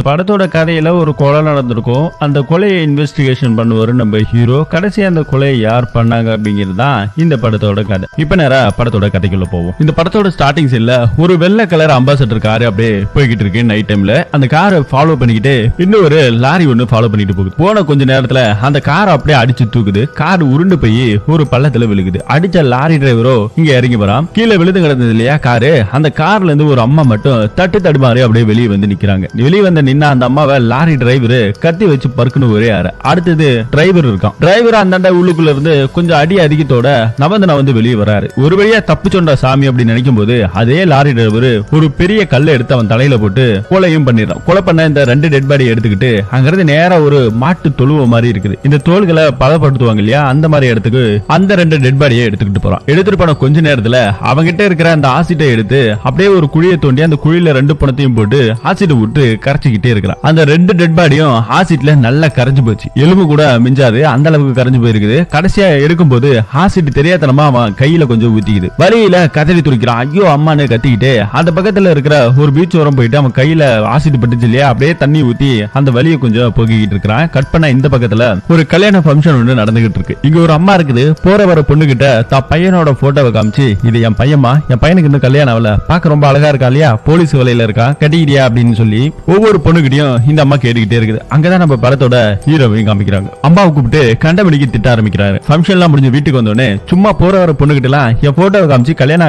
படத்தோட கதையில ஒரு கொலை நடந்திருக்கும். அந்த கொலையை இன்வெஸ்டிகேஷன் பண்ணுவாரு நம்ம ஹீரோ. கடைசி அந்த கொலையை யார் பண்ணாங்க அப்படிங்கிறது தான் இந்த படத்தோட கதை. இப்ப நேரா படத்தோட கதைக்குள்ள போவோம். இந்த படத்தோட ஸ்டார்டிங் சீன்ல ஒரு வெள்ளை கலர் அம்பாசடர் கார் அப்படியே போய்கிட்டு இருக்கு. நைட் டைம்ல அந்த காரை ஃபாலோ பண்ணிக்கிட்டு இன்னும் ஒரு லாரி ஒண்ணு ஃபாலோ பண்ணிட்டு போகுது. போன கொஞ்ச நேரத்துல அந்த காரை அப்படியே அடிச்சு தூக்குது. கார் உருண்டு போய் ஒரு பள்ளத்துல விழுகுது. அடிச்ச லாரி டிரைவரோ இங்க இறங்கி வரான். கீழே விழுந்து கிடந்தது இல்லையா காரு, அந்த கார்ல இருந்து ஒரு அம்மா மட்டும் தட்டு தடுமாறி அப்படியே வெளியே வந்து நிக்கிறாங்க. வெளியே வந்து நின்னா அந்த அம்மாவை லாரி டிரைவர் கத்தி வச்சு பறக்கணும் ஒரே ஆறு. அடுத்தது டிரைவர் இருக்கான். டிரைவர் அந்த உள்ளுக்குள்ள இருந்து கொஞ்சம் அடி அதிகத்தோட நவந்தனா வந்து வெளியே வராரு. ஒரு வழியா தப்பு சொன்ன சாமி அப்படின்னு நினைக்கும் போது அதே லாரி டிரைவர் ஒரு பெரிய கல்லை எடுத்து அவன் தலையில போட்டு கொலையும் பண்ணிடுறான். கொலை பண்ண இந்த 2 டெட் பாடி எடுத்துக்கிட்டு அங்கிருந்து நேரா ஒரு மாட்டு தொழுவ மாதிரி இருக்குது. இந்த தோள்களை பதப்படுத்துவாங்க இல்லையா, அந்த மாதிரி இடத்துக்கு அந்த 2 டெட் பாடியை எடுத்துக்கிட்டு போறான். எடுத்துட்டு போன கொஞ்ச நேரத்துல அவங்கிட்ட இருக்கிற அந்த ஆசிட்டை எடுத்து அப்படியே ஒரு குழியை தோண்டி அந்த குழியில 2 பணத்தையும் போட்டு ஆசிட் விட்டு கரைச்சிக்கிட்டே இருக்கிறான். அந்த 2 டெட் பாடியும் ஆசிட்ல நல்லா கரைஞ்சு போச்சு. எலும்பு கூட மிஞ்சாது, அந்த அளவுக்கு கரைஞ்சு போயிருக்குது. கடைசியா எடுக்கும் போது ஆசிட் தெரியாதனமா அவன் கையில கொஞ்சம் ஊத்திக்குது. வழியில கதறி துடிக்கிறான். ஐயோ அம்மான்னு கத்திக்கிட்டு அந்த பக்கத்துல இருக்கிற ஒரு பீச் ஓரம் போயிட்டு அவன் கையில ஆசிட் பட்டுச்சு இல்லையா, அப்படியே தண்ணி ஊத்தி அந்த வலியை கொஞ்சம் போக்கிக்கிட்டு இருக்கிறான். கட் பண்ண இந்த பக்கத்துல ஒரு கல்யாண ஃபங்க்ஷன் ஒன்று நடந்துகிட்டு இருக்கு. இங்க ஒரு அம்மா இருக்குது. போற வர பொண்ணு கிட்ட தான் பையனோட போட்டோவை காமிச்சு, இது என் பையமா, என் பையனுக்கு இன்னும் கல்யாணம் ஆகல, பாக்க ரொம்ப அழகா இருக்கா இல்லையா, போலீஸ் வேலையில இருக்கா, கட்டிக்கிறியா அப்படின்னு சொல்லி ஒவ்வொரு பொண்ணுகிட்டயும் இந்த அம்மா கேட்டுக்கிட்டே இருக்குது. அங்கதான் நம்ம படத்தோட ஹீரோவையும் காமிக்கிறாங்க. அம்மாவை கூப்பிட்டு கண்டபடிக்கு திட்ட ஆரம்பிக்கிறாரு. ஃபங்க்ஷன் எல்லாம் முடிஞ்சு வீட்டுக்கு வந்தோடனே சும்மா போற வர பொண்ணுகிட்ட எல்லாம் என் போட்டோவை காமிச்சு கல்யாணம்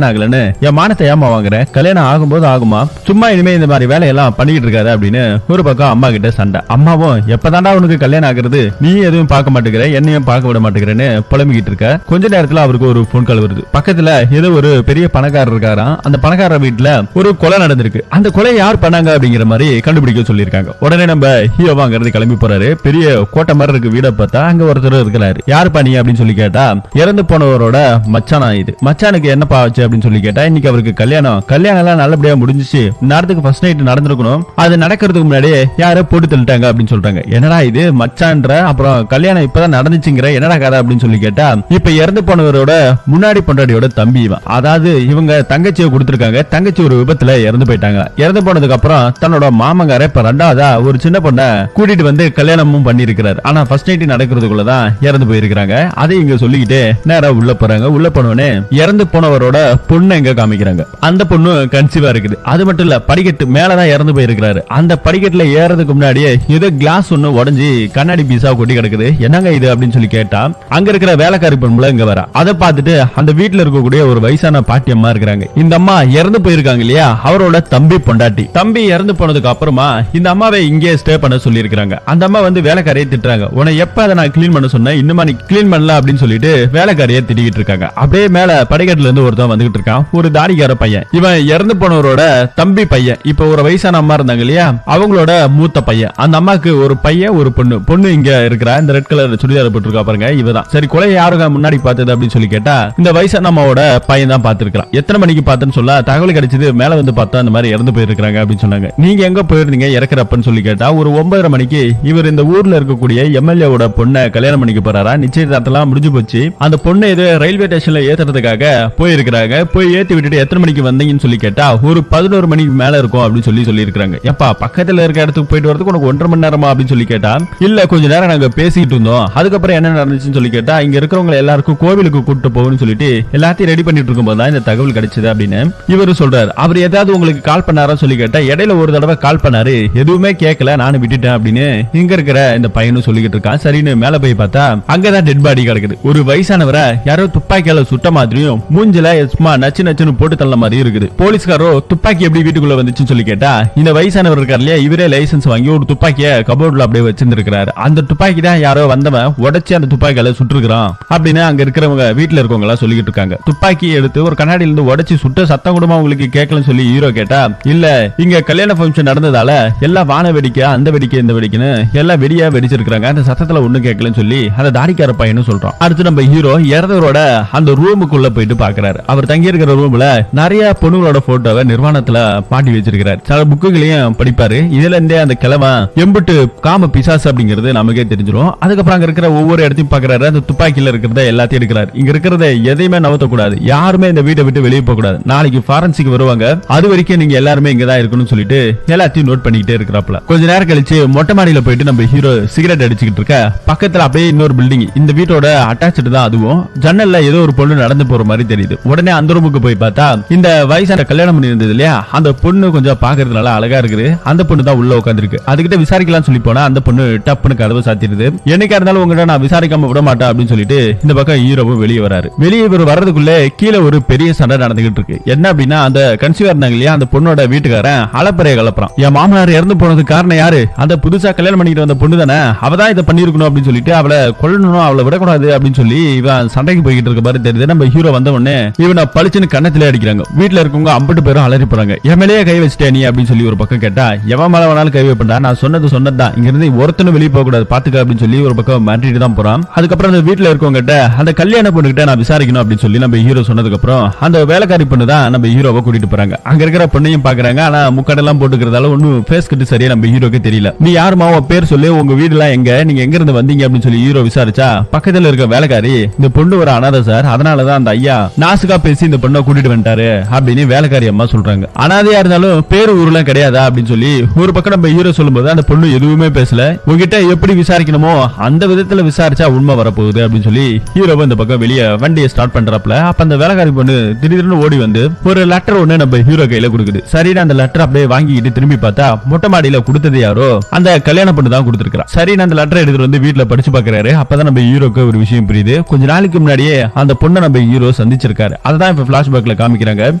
ஆகலன்னு என் மானத்தை ஏமா வாங்குற, கல்யாணம் ஆகும்போது ஆகுமா, சும்மா இனிமே இந்த மாதிரி வேலையெல்லாம் பண்ணிக்கிட்டு இருக்காரு அப்படின்னு ஒரு பக்கம் அம்மா கிட்ட சண்டை. அம்மாவும் எப்பதாண்டா உனக்கு கல்யாணம் ஆகுறது, நீ எதுவும் பார்க்க மாட்டேங்கிற, என்னையும் பார்க்க விட மாட்டேங்கிறேன்னு புலம்பிக்கிட்டு இருக்க. கொஞ்ச நேரத்துல அவருக்கு ஒரு போன் கால் வருது. பக்கத்துல ஏதோ ஒரு பெரிய பணக்காரர் இருக்காராம். அந்த பணக்காரர் வீட்டுல ஒரு கொலை நடந்திருக்கு. அந்த கொலை யார் பண்ணாங்க அப்படிங்கிற மாதிரி கண்டுபிடிக்க சொல்லியிருக்காங்க. உடனே நம்ம ஹீரோவா அங்கிருந்து கிளம்பி போறாரு. பெரிய கோட்டை மாதிரி இருக்கு வீட பார்த்தா. அங்க ஒருத்தர் இருக்கிறாரு. யார் பண்ணி அப்படின்னு சொல்லி கேட்டா, இறந்து போனவரோட மச்சானா இது. மச்சானுக்கு என்னப்பா ஆச்சு அப்படின்னு சொல்லி கேட்டா, இன்னைக்கு அவருக்கு கல்யாணம் எல்லாம் நல்லபடியா முடிஞ்சிச்சு, நேரத்துக்கு ஃபர்ஸ்ட் நைட் நடந்திருக்கணும், அது நடக்கிறதுக்கு முன்னாடியே யாரோ போட்டு தள்ளிட்டாங்க அப்படின்னு சொல்றாங்க. என்னடா இது மச்சான்ற, அப்புறம் கல்யாணம் இப்பதான் நடந்துச்சுங்கிற, என்னடா கதை அப்படின்னு சொல்லி கேட்டா, இப்ப இறந்து போனவரோட முன்னாடி பொண்டாட்டியோட தம்பி இவன். அதாவது இவங்க தங்கச்சியை கொடுத்திருக்காங்க. தங்கச்சி ஒரு விபத்துல இறந்து போயிட்டாங்க. இறந்து போனதுக்கு அப்புறம் தன்னோட மாமங்கார இப்ப 2வதா ஒரு சின்ன பொண்ண கூட்டிட்டு வந்து கல்யாணமும் பண்ணி இருக்கிறாரு. ஆனா ஃபர்ஸ்ட் நைட் நடக்கிறதுக்குள்ளதான் இறந்து போயிருக்காங்க. அதை இங்க சொல்லிக்கிட்டே நேரா உள்ள போறாங்க. உள்ள போனவனே இறந்து போனவரோட பொண்ணு எங்க காமிக்கிறாங்க. அந்த பொண்ணு கன்சீவா இருக்குது. அது மட்டும் இல்ல, படிக்கட்டு மேலதான் இறந்து போயிருக்கிறாரு. அந்த படிக்கட்டுல ஏறதுக்கு முன்னாடியே ஏதோ கிளாஸ் ஒண்ணு உடஞ்சி கண்ணாடி பீஸா கொட்டி கிடக்குது. என்னங்க இது அப்படின்னு சொல்லி கேட்டா, அங்க இருக்கிற வேலைக்காரி பொண்ணு இங்க வர. அதை பார்த்துட்டு அந்த வீட்டுல இருக்கக்கூடிய ஒரு வயசான பாட்டி அம்மா இருக்கிறாங்க. இந்த அம்மா இறந்து போயிருக்காங்க இல்லையா, அவரோட தம்பி பொண்டாட்டி. தம்பி இறந்து போனதுக்கு அப்புறமா இந்த அம்மாவை இங்கே ஸ்டே பண்ண சொல்லி இருக்காங்க. அந்த அம்மா வந்து வேலைக்காரியை திட்டுறாங்க. உன்னை எப்ப அதை நான் கிளீன் பண்ண சொன்னேன், இன்னுமா நீ கிளீன் பண்ணல அப்படின்னு சொல்லிட்டு வேலைக்காரியை திட்டிக்கிட்டு இருக்காங்க. அப்படியே மேல படிக்கட்டுல இருந்து ஒருத்தன் வந்துகிட்டு இருக்கான். ஒரு தாடிக்கார பையன். இவன் இறந்து போனவரோட தம்பி பையன். இப்ப ஒரு வயசான அம்மா இருந்தாங்க இல்லையா, அவங்களோட மூத்த பையன். அந்த அம்மாக்கு ஒரு பையன் ஒரு பொண்ணு. பொண்ணு இங்க இருக்கிறா. இந்த ரெட் கலர் சுடிதார் போட்டுருக்கா பாருங்க, இவதான். சரி, கொலை யாருங்க முன்னாடி பார்த்தது அப்படின்னு சொல்லி கேட்டா, இந்த வயசான அம்மாவோட பையன் தான் பார்த்திருக்கான். எத்தனை மணிக்கு பார்த்தேன்னு சொல்ல தகவல் கிடைச்சது. மேல வந்து பார்த்தா அந்த மாதிரி இறந்து போயிருக்காங்க அப்படின்னு சொன்னாங்க. நீங்க எங்க போயிருந்தீங்க இறக்குறப்பன்னு சொல்லி கேட்டா, ஒரு 9:30 மணிக்கு இவர் இந்த ஊர்ல இருக்கக்கூடிய எம்எல்ஏவோட பொண்ணை கல்யாணம் பண்ணிக்க போறாரா. நிச்சயதார்த்தம் முடிஞ்சு போச்சு. அந்த பொண்ணு இது ரயில்வே ஸ்டேஷன்ல ஏத்துறதுக்காக போயிருக்கிறாங்க. போய் ஏத்தி விட்டுட்டு எத்தனை மணிக்கு வந்தீங்கன்னு சொல்லி கேட்டா, ஒரு 11 மணிக்கு மேல இருக்கும் அப்படின்னு சொல்லி இருக்காங்க. எப்பா பக்கத்துல இருக்க இடத்துக்கு போயிட்டு வரதுக்கு உனக்கு 1.5 மணி நேரமா அப்படின்னு சொல்லி கேட்டா, இல்ல கொஞ்ச நேரம் நாங்க பேசிட்டு இருந்தோம், அதுக்கப்புறம் என்ன நடந்துச்சுன்னு சொல்லி கேட்டா, இங்க இருக்கிறவங்க எல்லாருக்கும் கோவிலுக்கு கூட்டு போகணும்னு சொல்லிட்டு எல்லாத்தையும் ரெடி பண்ணிட்டு இருக்கும்போது தான் இந்த தகவல் கிடைச்சது அப்படின்னு இவரு சொல்றாரு. அவர் ஏதாவது உங்களுக்கு கால் பண்ணாரா சொல்லி கேட்டா, இடையில ஒரு தடவை கால் பண்ணாரு, எதுவுமே கேட்கல, நானும் விட்டுட்டேன் அப்படின்னு இங்க இருக்கிற இந்த பையனும் சொல்லிக்கிட்டு இருக்கான். சரின்னு மேல போய் பார்த்தா அங்கதான் டெட் பாடி கிடக்குது. ஒரு வயசானவரை யாரோ துப்பாக்கியால சுட்ட மாதிரியும் மூஞ்சில சும்மா நச்சுன்னு போட்டு தள்ள மாதிரி இருக்குது. போலீஸ்காரோ துப்பாக்கி எப்படி வீட்டுக்குள்ள வந்துச்சுன்னு சொல்லி கேட்டா, இந்த வயசானவர் இருக்கார் இல்லையா, இவரே லைசன்ஸ் வாங்கி ஒரு துப்பாக்கிய கபோர்ட்ல அப்படியே வச்சிருந்திருக்கிறாரு. அந்த துப்பாக்கி தான் யாரோ வந்தவன் உடைச்சு அந்த துப்பாக்கியால சுட்டுருக்கான் அப்படின்னு அங்க இருக்கிறவங்க வீட்டுல இருக்கவங்க எல்லாம் சொல்லிக்கிட்டு இருக்காங்க. துப்பாக்கி எடுத்து ஒரு கண்ணாடியில இருந்து உடைச்சு சுட்ட சத்தம் கூட உங்களுக்கு கேட்கலன்னு சொல்லி ஹீரோ கேட்டா, இல்ல இங்க கல்யாண ஃபங்க்ஷன் நடந்ததால எல்லா வான வெடிக்கை அந்த வெடிக்கை இந்த வெடிக்கைன்னு எல்லாம் வெடியா வெடிச்சிருக்காங்க, அந்த சத்தத்துல ஒண்ணு கேட்கலன்னு சொல்லி அந்த தாடிக்கார பையனும் சொல்றான். அடுத்து நம்ம ஹீரோ இறந்தவரோட அந்த ரூமுக்குள்ள போயிட்டு பாக்குறாரு. அவர் தங்கி இருக்கிற ரூம்ல நிறைய பொண்ணுங்களோட போட்டோவை நிர்வாணத்துல மாட்டி வச்சிருக்கிறார். சில புக்குகளையும் படிப்பாரு. இதுல இருந்தே அந்த கிழவன் எம்பிட்டு காம பிசாசு அப்படிங்கிறது நமக்கே தெரிஞ்சிடும். அதுக்கப்புறம் அங்க இருக்கிற ஒவ்வொரு இடத்தையும் பாக்குறாரு. அந்த துப்பாக்கியில இருக்கிறத எல்லாத்தையும் எடுக்கிறாரு. இங்க இருக்கிறத எதையுமே நவத்த கூடாது, யாருமே இந்த வீட்டை விட்டு வெளியே போக கூடாது, நாளைக்கு ஃபாரன்சிக் வருவாங்க, அது வரைக்கும் நீங்க எல்லாருமே இங்கதான் இருக்கணும்னு சொல்லிட்டு எல்லாத்தையும் எல்லாத்தையும் நோட் பண்ணிக்கிட்டே இருக்கிறாப்ல. கொஞ்ச நேரம் கழிச்சு மொட்டை மாடியில போயிட்டு நம்ம ஹீரோ சிகரெட் அடிச்சுக்கிட்டு இருக்க பக்கத்துல அப்படியே இன்னொரு பில்டிங், இந்த வீட்டோட அட்டாச்சு தான் அதுவும். ஜன்னல்ல ஏதோ ஒரு பொண்ணு நடந்து போற மாதிரி தெரியுது. உடனே அந்த ரூமுக்கு போய் பார்த்தா இந்த வயசான கல்யாணம் பண்ணி இருந்தது இல்லையா, அந்த பொண்ணு கொஞ்சம் பாக்குறது நல்லா அழகா இருக்குது. அந்த பொண்ணு தான் உள்ள உட்காந்துருக்கு. அதுகிட்ட விசாரிக்கலாம் சொல்லி போனா அந்த பொண்ணு டப்புன்னு கதவை சாத்திடுது. என்னைக்கா இருந்தாலும் உங்ககிட்ட நான் விசாரிக்காம விட மாட்டேன் அப்படின்னு சொல்லிட்டு இந்த பக்கம் ஹீரோவும் வெளியே வராரு. வெளியே இவர் வர்றதுக்குள்ள கீழே ஒரு பெரிய சண்டை நடந்துகிட்டு இருக்கு. என்ன அப்படின்னா, அந்த கன்சீவா இருந்தாங்க இல்லையா அந்த பொண்ணோட வீட்டுக்காரன் அளப்பறைய கலப்புறான். என் மாமனார் இறந்து போனதுக்கு காரணம் யாரு, அந்த புதுசா கல்யாணம் பண்ணிட்டு வந்த பொண்ணு தானே, அவதான் இதை பண்ணிருக்கணும் அப்படின்னு சொல்லிட்டு அவளை கொல்லணும், அவளை விடக்கூடாது அப்படின்னு சொல்லி இவன் சண்டைக்கு போய்கிட்டு இருக்க மாதிரி தெரியுது. நம்ம ஹீரோ வந்த உடனே இவனை பளிச்சுன்னு கண்ணத்திலே அடிக்கிறாங்க. வீட்டுல இருக்கவங்க 50 பேரும் அலறி போறாங்க. என் மேலேயே கை வச்சிட்டே நீ அப்படின்னு சொல்லி ஒரு பக்கம் கேட்டா, எவன் மேல வேணாலும் கை வைப்பா, நான் சொன்னதுதான், இங்க இருந்து ஒருத்தனும் வெளியே போக கூடாது பாத்துக்க அப்படின்னு சொல்லி ஒரு பக்கம் மாட்டிட்டு தான் போறான். அதுக்கப்புறம் அந்த வீட்டுல இருக்கவங்க கிட்ட அந்த கல்யாண பொண்ணு கிட்ட நான் விசாரிக்கணும் அப்படின்னு சொல்லி நம்ம ஹீரோ சொன்னதுக்கு அப்புறம் அந்த வேலைக்காரி பொண்ணு தான் நம்ம ஹீரோவை கூட்டிட்டு போறாங்க. அங்க இருக்கிற பொண்ணையும் பாக்குறாங்க. ஆனா முக்கடெல்லாம் போட்டுக்கிறதால ஒன்னும் ஃபேஸ் கட்டு சரியா நம்ம ஹீரோக்கு தெரியல. நீ யாருமா, உன் பேர் சொல்லு, உங்க வீடு எல்லாம் எங்க, நீங்க எங்க இருந்து வந்தீங்க அப்படின்னு சொல்லி ஹீரோ விசாரிச்சா பக்கத்துல இருக்க வேலைக்காரி, இந்த பொண்ணு ஒரு அனாதை சார், அதனாலதான் அந்த ஐயா நாசுகா பேசி இந்த பொண்ணை கூட்டிட்டு வந்துட்டாரு அப்படின்னு வேலைக்காரி அம்மா சொல்றாங்க. அனாதையா இருந்தாலும் பேரு ஊர்லாம் கிடையாதா அப்படின்னு சொல்லி ஒரு பக்கம் நம்ம ஹீரோ சொல்லும்போது அந்த பொண்ணு எதுவுமே பேசல. உங்ககிட்ட எப்படி விசாரிக்கணுமோ அந்த விதத்துல விசாரிச்சா உண்மை வரப்போகுது அப்படின்னு சொல்லி ஹீரோ இந்த பக்கம் வெளியே வண்டியை ஸ்டார்ட் பண்றாப்ல. அப்ப அந்த வேலைக்காரி பொண்ணு திடீர்னு ஓடி வந்து ஒரு லெட்டர் ஒண்ணு நம்ம ஹீரோ கையில கொடுக்குது. சரின்னு அந்த லெட்டர் அப்படியே வாங்கிட்டு திரும்பி பார்த்தா மொட்டை மாடியில கொடுத்தது யாரோ அந்த கல்யாண பொண்ணு தான் கொடுத்திருக்கா. சரின்னு அந்த லெட்டர் எடுத்துட்டு வந்து வீட்டுல படிச்சு பாக்குறாரு. அப்பதான் நம்ம ஹீரோக்கு ஒரு விஷயம் புரியுது. கொஞ்ச நாளைக்கு முன்னாடியே அந்த பொண்ணை நம்ம ஹீரோ சந்திச்சிருக்காரு. அதான் இப்ப பிளாஷ்பேக்ல காமிக்கிறாங்க.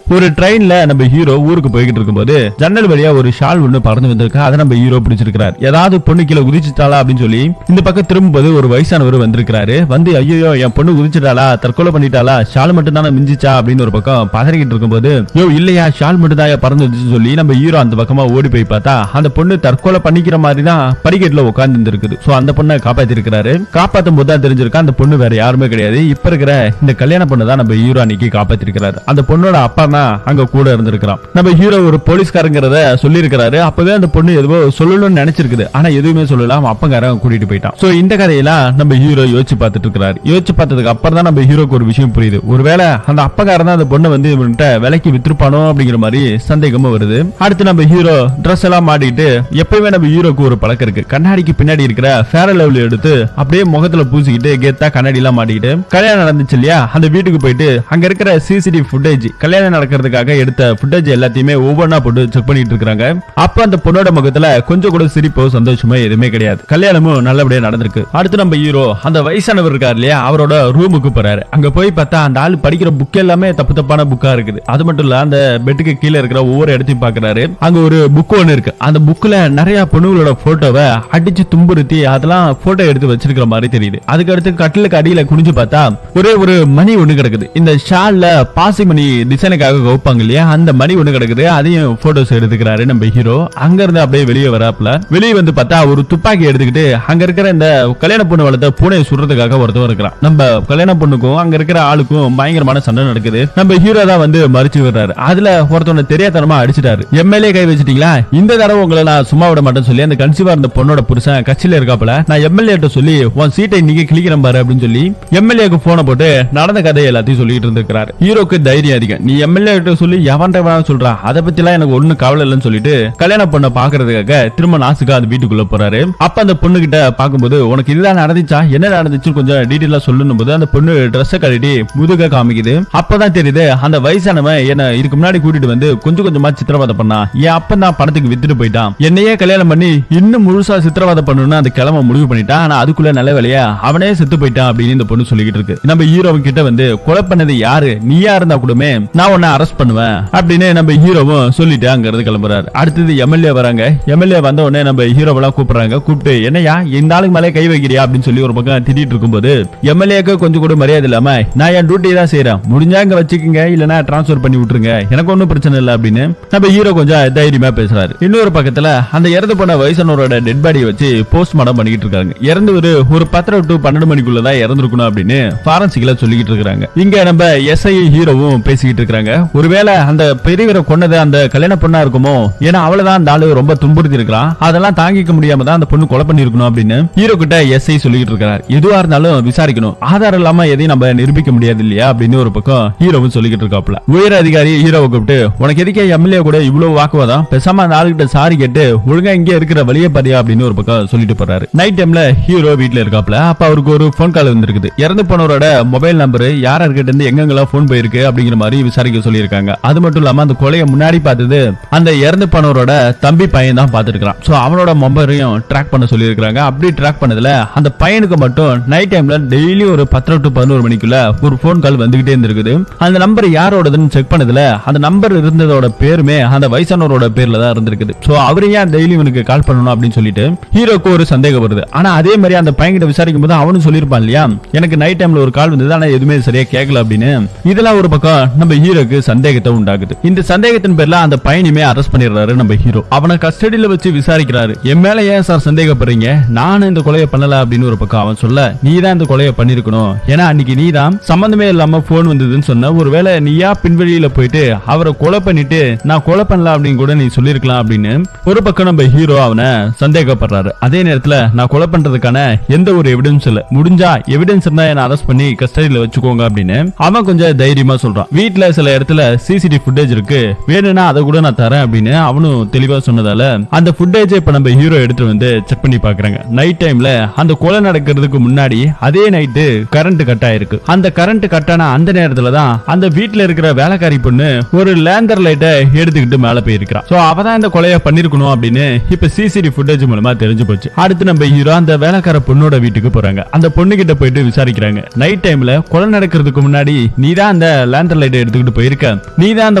ஒரு ட்ரெயின்ல நம்ம ஹீரோ ஊருக்கு போய்கிட்டு இருக்கும்போது ஜன்னல் வழியா ஒரு ஷால் ஒண்ணு பறந்து வந்திருக்கு. அதை நம்ம ஹீரோ பிடிச்சிருக்காரு. ஏதாவது பொண்ணு கீழே குதிச்சுட்டாளா அப்படின்னு சொல்லி இந்த பக்கம் திரும்பும்போது ஒரு வயசானவர் வந்திருக்காரு. வந்து ஐயோ என் பொண்ணு குதிச்சிட்டாளா, தற்கொலை பண்ணிட்டாளா, ஷால் மட்டும் தானே மிஞ்சிச்சா அப்படின்னு ஒரு பக்கம் பதறிக்கிட்டு இருக்கும்போது, யோ இல்லையா ஷால் மட்டும் தான் பறந்து வந்துச்சு சொல்லி நம்ம ஹீரோ அந்த பக்கமா ஓடி போய் பார்த்தா அந்த பொண்ணு தற்கொலை பண்ணிக்கிற மாதிரி தான் படிக்கட்டுல உட்கார்ந்து இருக்குது. சோ அந்த பொண்ணை காப்பாத்தி இருக்காரு. காப்பாத்தும் போது தான் தெரிஞ்சிருக்கா அந்த பொண்ணு வேற யாருமே கிடையாது, இப்ப இருக்கிற இந்த கல்யாண பொண்ணு தான் நம்ம ஹீரோ அன்னைக்கு காப்பாத்தி இருக்காரு. அந்த பொண்ணோட அப்பா தான் அங்க கூட இருந்திருக்கான். நம்ம ஹீரோ ஒரு போலீஸ்காரங்கிறத சொல்லி இருக்கிறாரு. அப்பவே அந்த பொண்ணு எதுவோ சொல்லணும்னு நினைச்சிருக்குது. ஆனா எதுவுமே சொல்லலாம், அப்பங்காரன் கூட்டிட்டு போயிட்டான். சோ இந்த கதையெல்லாம் நம்ம ஹீரோ யோசிச்சு பார்த்துட்டு இருக்காரு. யோசிச்சு பார்த்ததுக்கு அப்புறம் தான் நம்ம ஹீரோக்கு ஒரு விஷயம் புரியுது. ஒருவேளை அந்த அப்பங்காரன் தான் அந்த பொண்ணை வந்து இவன்கிட்ட விலைக்கு வித்துருப்பானோ அப்படிங்கிற மாதிரி சந்தேகமும் வருது. அடுத்து நம்ம ஹீரோ ட்ரெஸ் எல்லாம் மாட்டிட்டு, எப்பயுமே நம்ம ஹீரோக்கு ஒரு பழக்கம் இருக்கு, கண்ணாடிக்கு பின்னாடி இருக்கிற ஃபேர் அண்ட் லவ்லி எடுத்து அப்படியே முகத்துல பூசிக்கிட்டு கெத்தா கண்ணாடி எல்லாம் மாட்டிக்கிட்டு கல்யாணம் நடந்துச்சு இல்லையா அந்த வீட்டுக்கு போயிட்டு அங்க இருக்கிற சிசிடிவி ஃபுட்டேஜ், கல்யாணம் நடக்கிறதுக்காக எடுத்த ஃபுட்டேஜ் எல்லாத்தையுமே ஒவ்வொன்னா போட்டு செக் பண்ணிட்டு இருக்காங்க. அப்ப அந்த பொண்ணோட முகத்துல கொஞ்சம் கூட சிரிப்போ சந்தோஷமோ எதுவுமே கிடையாது. கல்யாணமும் நல்லபடியா நடந்திருக்கு. அடுத்து நம்ம ஹீரோ அந்த வயசானவர் இருக்காரு இல்லையா அவரோட ரூமுக்கு போறாரு. அங்க போய் பார்த்தா அந்த ஆள் படிக்கிற புக் எல்லாமே தப்பு தப்பான புக்கா இருக்குது. அது மட்டும் இல்ல அந்த பெட்டுக்கு கீழே இருக்கிற ஒவ்வொரு இடத்தையும் பாக்குறாரு. அங்க ஒரு புக் ஒண்ணு இருக்கு. அந்த புக்ல நிறைய பொண்ணுகளோட போட்டோவை அடிச்சு துன்புறுத்தி அதெல்லாம் போட்டோ எடுத்து வச்சிருக்கிற மாதிரி தெரியுது. அதுக்கு அடுத்து கட்டிலுக்கு அடியில குனிஞ்சு பார்த்தா ஒரே ஒரு மணி ஒண்ணு கிடக்குது. இந்த ஷால்ல பாசி மணி டிசைனுக்காக வைப்பாங்க இல்லையா அந்த மணி ஒண்ணு கிடக்குது. அதையும் போட்டோஸ் எடுத்துக்கிறாரு நம்ம ஹீரோ. அங்க இருந்து அப்படியே வெளியே வராப்ல. வெளியே வந்து பார்த்தா ஒரு துப்பாக்கி எடுத்துக்கிட்டு அங்க இருக்கிற இந்த கல்யாண பொண்ணு வளர்த்த பூனையை சுடுறதுக்காக ஒருத்தவன் இருக்கிறான். நம்ம கல்யாண பொண்ணுக்கும் அங்க இருக்கிற ஆளுக்கும் பயங்கரமான சண்டை நடக்குது. நம்ம ஹீரோ தான் வந்து மறிச்சு விடுறாரு. அதுல ஒருத்தவனை தெரியாதனமா அடிச்சிட்டாரு. எம்எல்ஏ கை வச்சிட்டீங்களா, இந்த தடவை உங்களை நான் சும்மா விட மாட்டேன்னு சொல்லி அந்த கன்சீவா இருந்த பொண்ணோட புருஷன் கட்சியில இருக்காப்ல, நான் எம்எல்ஏ சொல்லி உன் சீட்டை நீங்க கிளிக்கிறேன் பாரு அப்படின்னு சொல்லி எம்எல்ஏக்கு போன போட்டு நடந்த கதையை எல்லாத்தையும் சொல்லிட்டு இருந்திருக்காரு. ஹீரோக்கு தைரியம் அதிகம். நீ எம்எல்ஏ சொல்லி எவன்ட வேணாம் சொல்றா, அதை பத்தி எல்லாம் எனக்கு ஒண்ணு கவலை இல்லைன்னு சொல்லிட்டு கல்யாண பொண்ணை பாக்குறதுக்காக திரும்ப நாசுக்கா அந்த வீட்டுக்குள்ள போறாரு. அப்ப அந்த பொண்ணு கிட்ட பாக்கும்போது உனக்கு இதுதான் நடந்துச்சா, என்ன நடந்துச்சு கொஞ்சம் டீடைலா சொல்லணும் போது அந்த பொண்ணு ட்ரெஸ் கழட்டி முதுக காமிக்குது. அப்பதான் தெரியுது அந்த வயசானவன் என்ன இதுக்கு முன்னாடி கூட்டிட்டு வந்து கொஞ்சம் கொஞ்சமா சித்திரவதை பண்ணா. என் அப்பன் தான் பணத்துக்கு வித்துட்டு போயிட்டான். என்னையே கல்யாணம் பண்ணி இன்னும் முழுசா சித்திரவதை பண்ணணும்னு அந்த கிழமை முடிவு பண்ணிட்டான். ஆனா அதுக்குள்ள நல்ல வேலையா அவனே செத்து போயிட்டான் அப்படின்னு இந்த பொண்ணு சொல்லிக்கிட்டு இருக்கு. நம்ம ஹீரோவும் கிட்ட வந்து கொலை பண்ணது யாரு, நீயா இருந்தா கூடமே நான் உன்னை அரெஸ்ட் பண்ணுவேன் அப்படின்னு நம்ம ஹீரோவும் சொல்லிட்டு அங்க இருந்து கிளம்புறாரு. அடுத்தது எம்எல்ஏ வராங்க. எம்எல்ஏ வந்த உடனே நம்ம ஹீரோவெல்லாம் கூப்பிடுறாங்க. கூப்பிட்டு என்னையா இந்த ஆளுக்கு மேலே கை வைக்கிறியா அப்படின்னு சொல்லி ஒரு பக்கம் திட்டிட்டு இருக்கும்போது எம்எல்ஏக்கு கொஞ்சம் கூட மரியாதை இல்லாம நான் என் டியூட்டி தான் செய்யறேன், முடிஞ்சா இங்க வச்சுக்கோங்க இல்லனா டிரான்ஸ்பர் பண்ணி விட்டுருங்க, எனக்கு ஒன்னும் பிரச்சனை இல்லை அப்படின்னு நம்ம ஹீரோ கொஞ்சம் தைரியமா பேசுறாரு. இன்னொரு பக்கத்துல அந்த இறந்து போன வயசானவரோட டெட் பாடியை வச்சு போஸ்ட்மார்ட்டம் பண்ணிட்டு இருக்காங்க. இறந்து ஒரு 10 to 12 மணிக்குள்ளதான் இறந்துருக்கணும் அப்படின்னு பாரன்சிக்ல சொல்லிட்டு இருக்காங்க. இங்க நம்ம எஸ்ஐ ஹீரோவும் பேசிக்கிட்டு இருக்காங்க. ஒருவேளை அந்த பெரியவரை கொன்னது அந்த கல்யாண பொண்ணா இருக்குமோ, ஏன்னா அவ்வளவுதான் அந்த ஆளு ரொம்ப துன்புறுத்தி இருக்கான், அதெல்லாம் தாங்கிக்க முடியாம தான் அந்த பொண்ணு கொலை பண்ணிருக்கணும் அப்படின்னு ஹீரோ கிட்ட எஸ்ஐ சொல்லிட்டு இருக்காரு. எதுவா இருந்தாலும் விசாரிக்கணும், ஆதாரம் இல்லாம எதையும் நம்ம நிரூபிக்க முடியாது இல்லையா அப்படின்னு ஒரு பக்கம் ஹீரோவும் சொல்லிக்கிட்டு இருக்காப்ல. உயர் அதிகாரி ஹீரோவை கூப்பிட்டு உனக்கு எதுக்கே எம்எல்ஏ கூட இவ்வளவு வாக்குவாதம், பேசாம அந்த ஆளுகிட்ட சாரி கேட்டு ஒழுங்கா இங்க இருக்கிற வழியே பாரியா அப்படின்னு ஒரு பக்கம் சொல்லிட்டு போறாரு. நைட் டைம்ல ஹீரோ வீட்ல இருக்காப்ல. அப்ப அவருக்கு ஒரு போன் கால் வந்திருக்குது. இறந்து போனவரோட மொபைல் நம்பர் யார்கிட்ட இருந்து எங்கெங்கெல்லாம் போன் போயிருக்கு அப்படிங்கிற மாதிரி விசாரிக்க சொல்லியிருக்காங்க. அது மட்டும் இல்லாம அந்த கொலையை முன்னாடி பார்த்தது அந்த இறந்து போனவரோட தம்பி பையன் தான் பார்த்திருக்கான். சோ அவனோட மொபைலையும் ட்ராக் பண்ண சொல்லியிருக்காங்க. அப்படி ட்ராக் பண்ணதுல அந்த பையனுக்கு மட்டும் நைட் டைம்ல டெய்லி ஒரு 10 to 11 மணிக்குள்ள ஒரு போன் கால் வந்துகிட்டே இருந்திருக்குது. அந்த நம்பர் யாரோடதுன்னு செக் பண்ணதுல அந்த நம்பர் இருந்ததோட பேருமே அந்த வயசானவரோட பேர்ல தான் இருந்திருக்குது. சோ அவரு ஏன் டெய்லி இவனுக்கு கால் பண்ணணும் அப்படின்னு சொல்லிட்டு ஹீரோக்கு ஒரு சந்தேகம் வருது. ஆனா அதே மாதிரி அந்த பையன் கிட்ட விசாரிக்கும் போது அவனும் சொல்லிருப்பான் இல்லையா, எனக்கு நைட் டைம்ல ஒரு கால் வந்தது ஆனா எதுவுமே சரியா கேட்கல அப்படின்னு. இதெல்லாம் ஒரு பக்கம் நம்ம ஹீரோக்கு சந்தேகத்தை உண்டாகுது. இந்த சந்தேகத்தின் பேர்ல அந்த பையனுமே அரெஸ்ட் பண்ணிடுறாரு நம்ம ஹீரோ. அவனை கஸ்டடியில வச்சு விசாரிக்கிறாரு. என் மேல ஏன் சார் சந்தேகப்படுறீங்க, நானும் இந்த கொலையை பண்ணல அப்படின்னு ஒரு பக்கம் அவன் சொல்ல, நீ தான் இந்த கொலையை பண்ணிருக்கணும், ஏன்னா அன்னைக்கு நீ தான் சம்பந்தமே இல்லாம போன் வந்ததுன்னு சொன்ன, ஒருவேளை நீயா பின்வழியில போயிட்டு அவரை கொலை பண்ணிட்டு நான் கொலை பண்ணல அப்படின்னு கூட நீ சொல்லிருக்கலாம் அப்படின்னு ஒரு பக்கம் நம்ம ஹீரோ அவனை சந்தேகப்படுறாரு. அதே நேரத்துல நான் கொலை பண்றதுக்கான எந்த ஒரு எவிடன்ஸ் இல்ல, முடிஞ்சா எவிடன்ஸ் இருந்தா என்ன அரெஸ்ட் பண்ணி கஸ்டடியில வச்சுக்கோங்க அப்படின்னு அவன் கொஞ்சம் தைரியமா சொல்றான். வீட்டுல சில இடத்துல சிசிடிவி ஃபுட்டேஜ் இருக்கு, வேணும்னா அதை கூட நான் தரேன் அப்படின்னு அவனும் தெளிவா சொன்னதால அந்த ஃபுட்டேஜ் இப்ப நம்ம ஹீரோ எடுத்து வந்து செக் பண்ணி பாக்குறாங்க. நைட் டைம்ல அந்த கொலை நடக்கிறதுக்கு முன்னாடி அதே நைட்டு கரண்ட் கட் ஆயிருக்கு. அந்த கரண்ட் கட் ஆன அந்த நேரத்துல தான் அந்த வீட்டுல இருக்கிற வேலைக்காரி பொண்ணு ஒரு லேந்தர் லைட்டை எடுத்துக்கிட்டு மேல போயிருக்கா. சோ அவதான் இந்த கொலையை பண்ணிருக்கணும் அப்படின்னு இப்ப சிசிடிவி ஃபுட்டேஜ் மூலமா தெரிஞ்சு போச்சு. அடுத்து நம்ம ஹீரோ அந்த வேலைக்கார பொண்ணோட வீட்டுக்கு போறாங்க. அந்த பொண்ணு கிட்ட போயிட்டு விசாரிக்கிறாங்க. நைட் டைம்ல கொலை நடக்கிறதுக்கு முன்னாடி நீதான் அந்த லேந்தர் லைட்டை எடுத்துக்கிட்டு போயிருக்க, நீதான் அந்த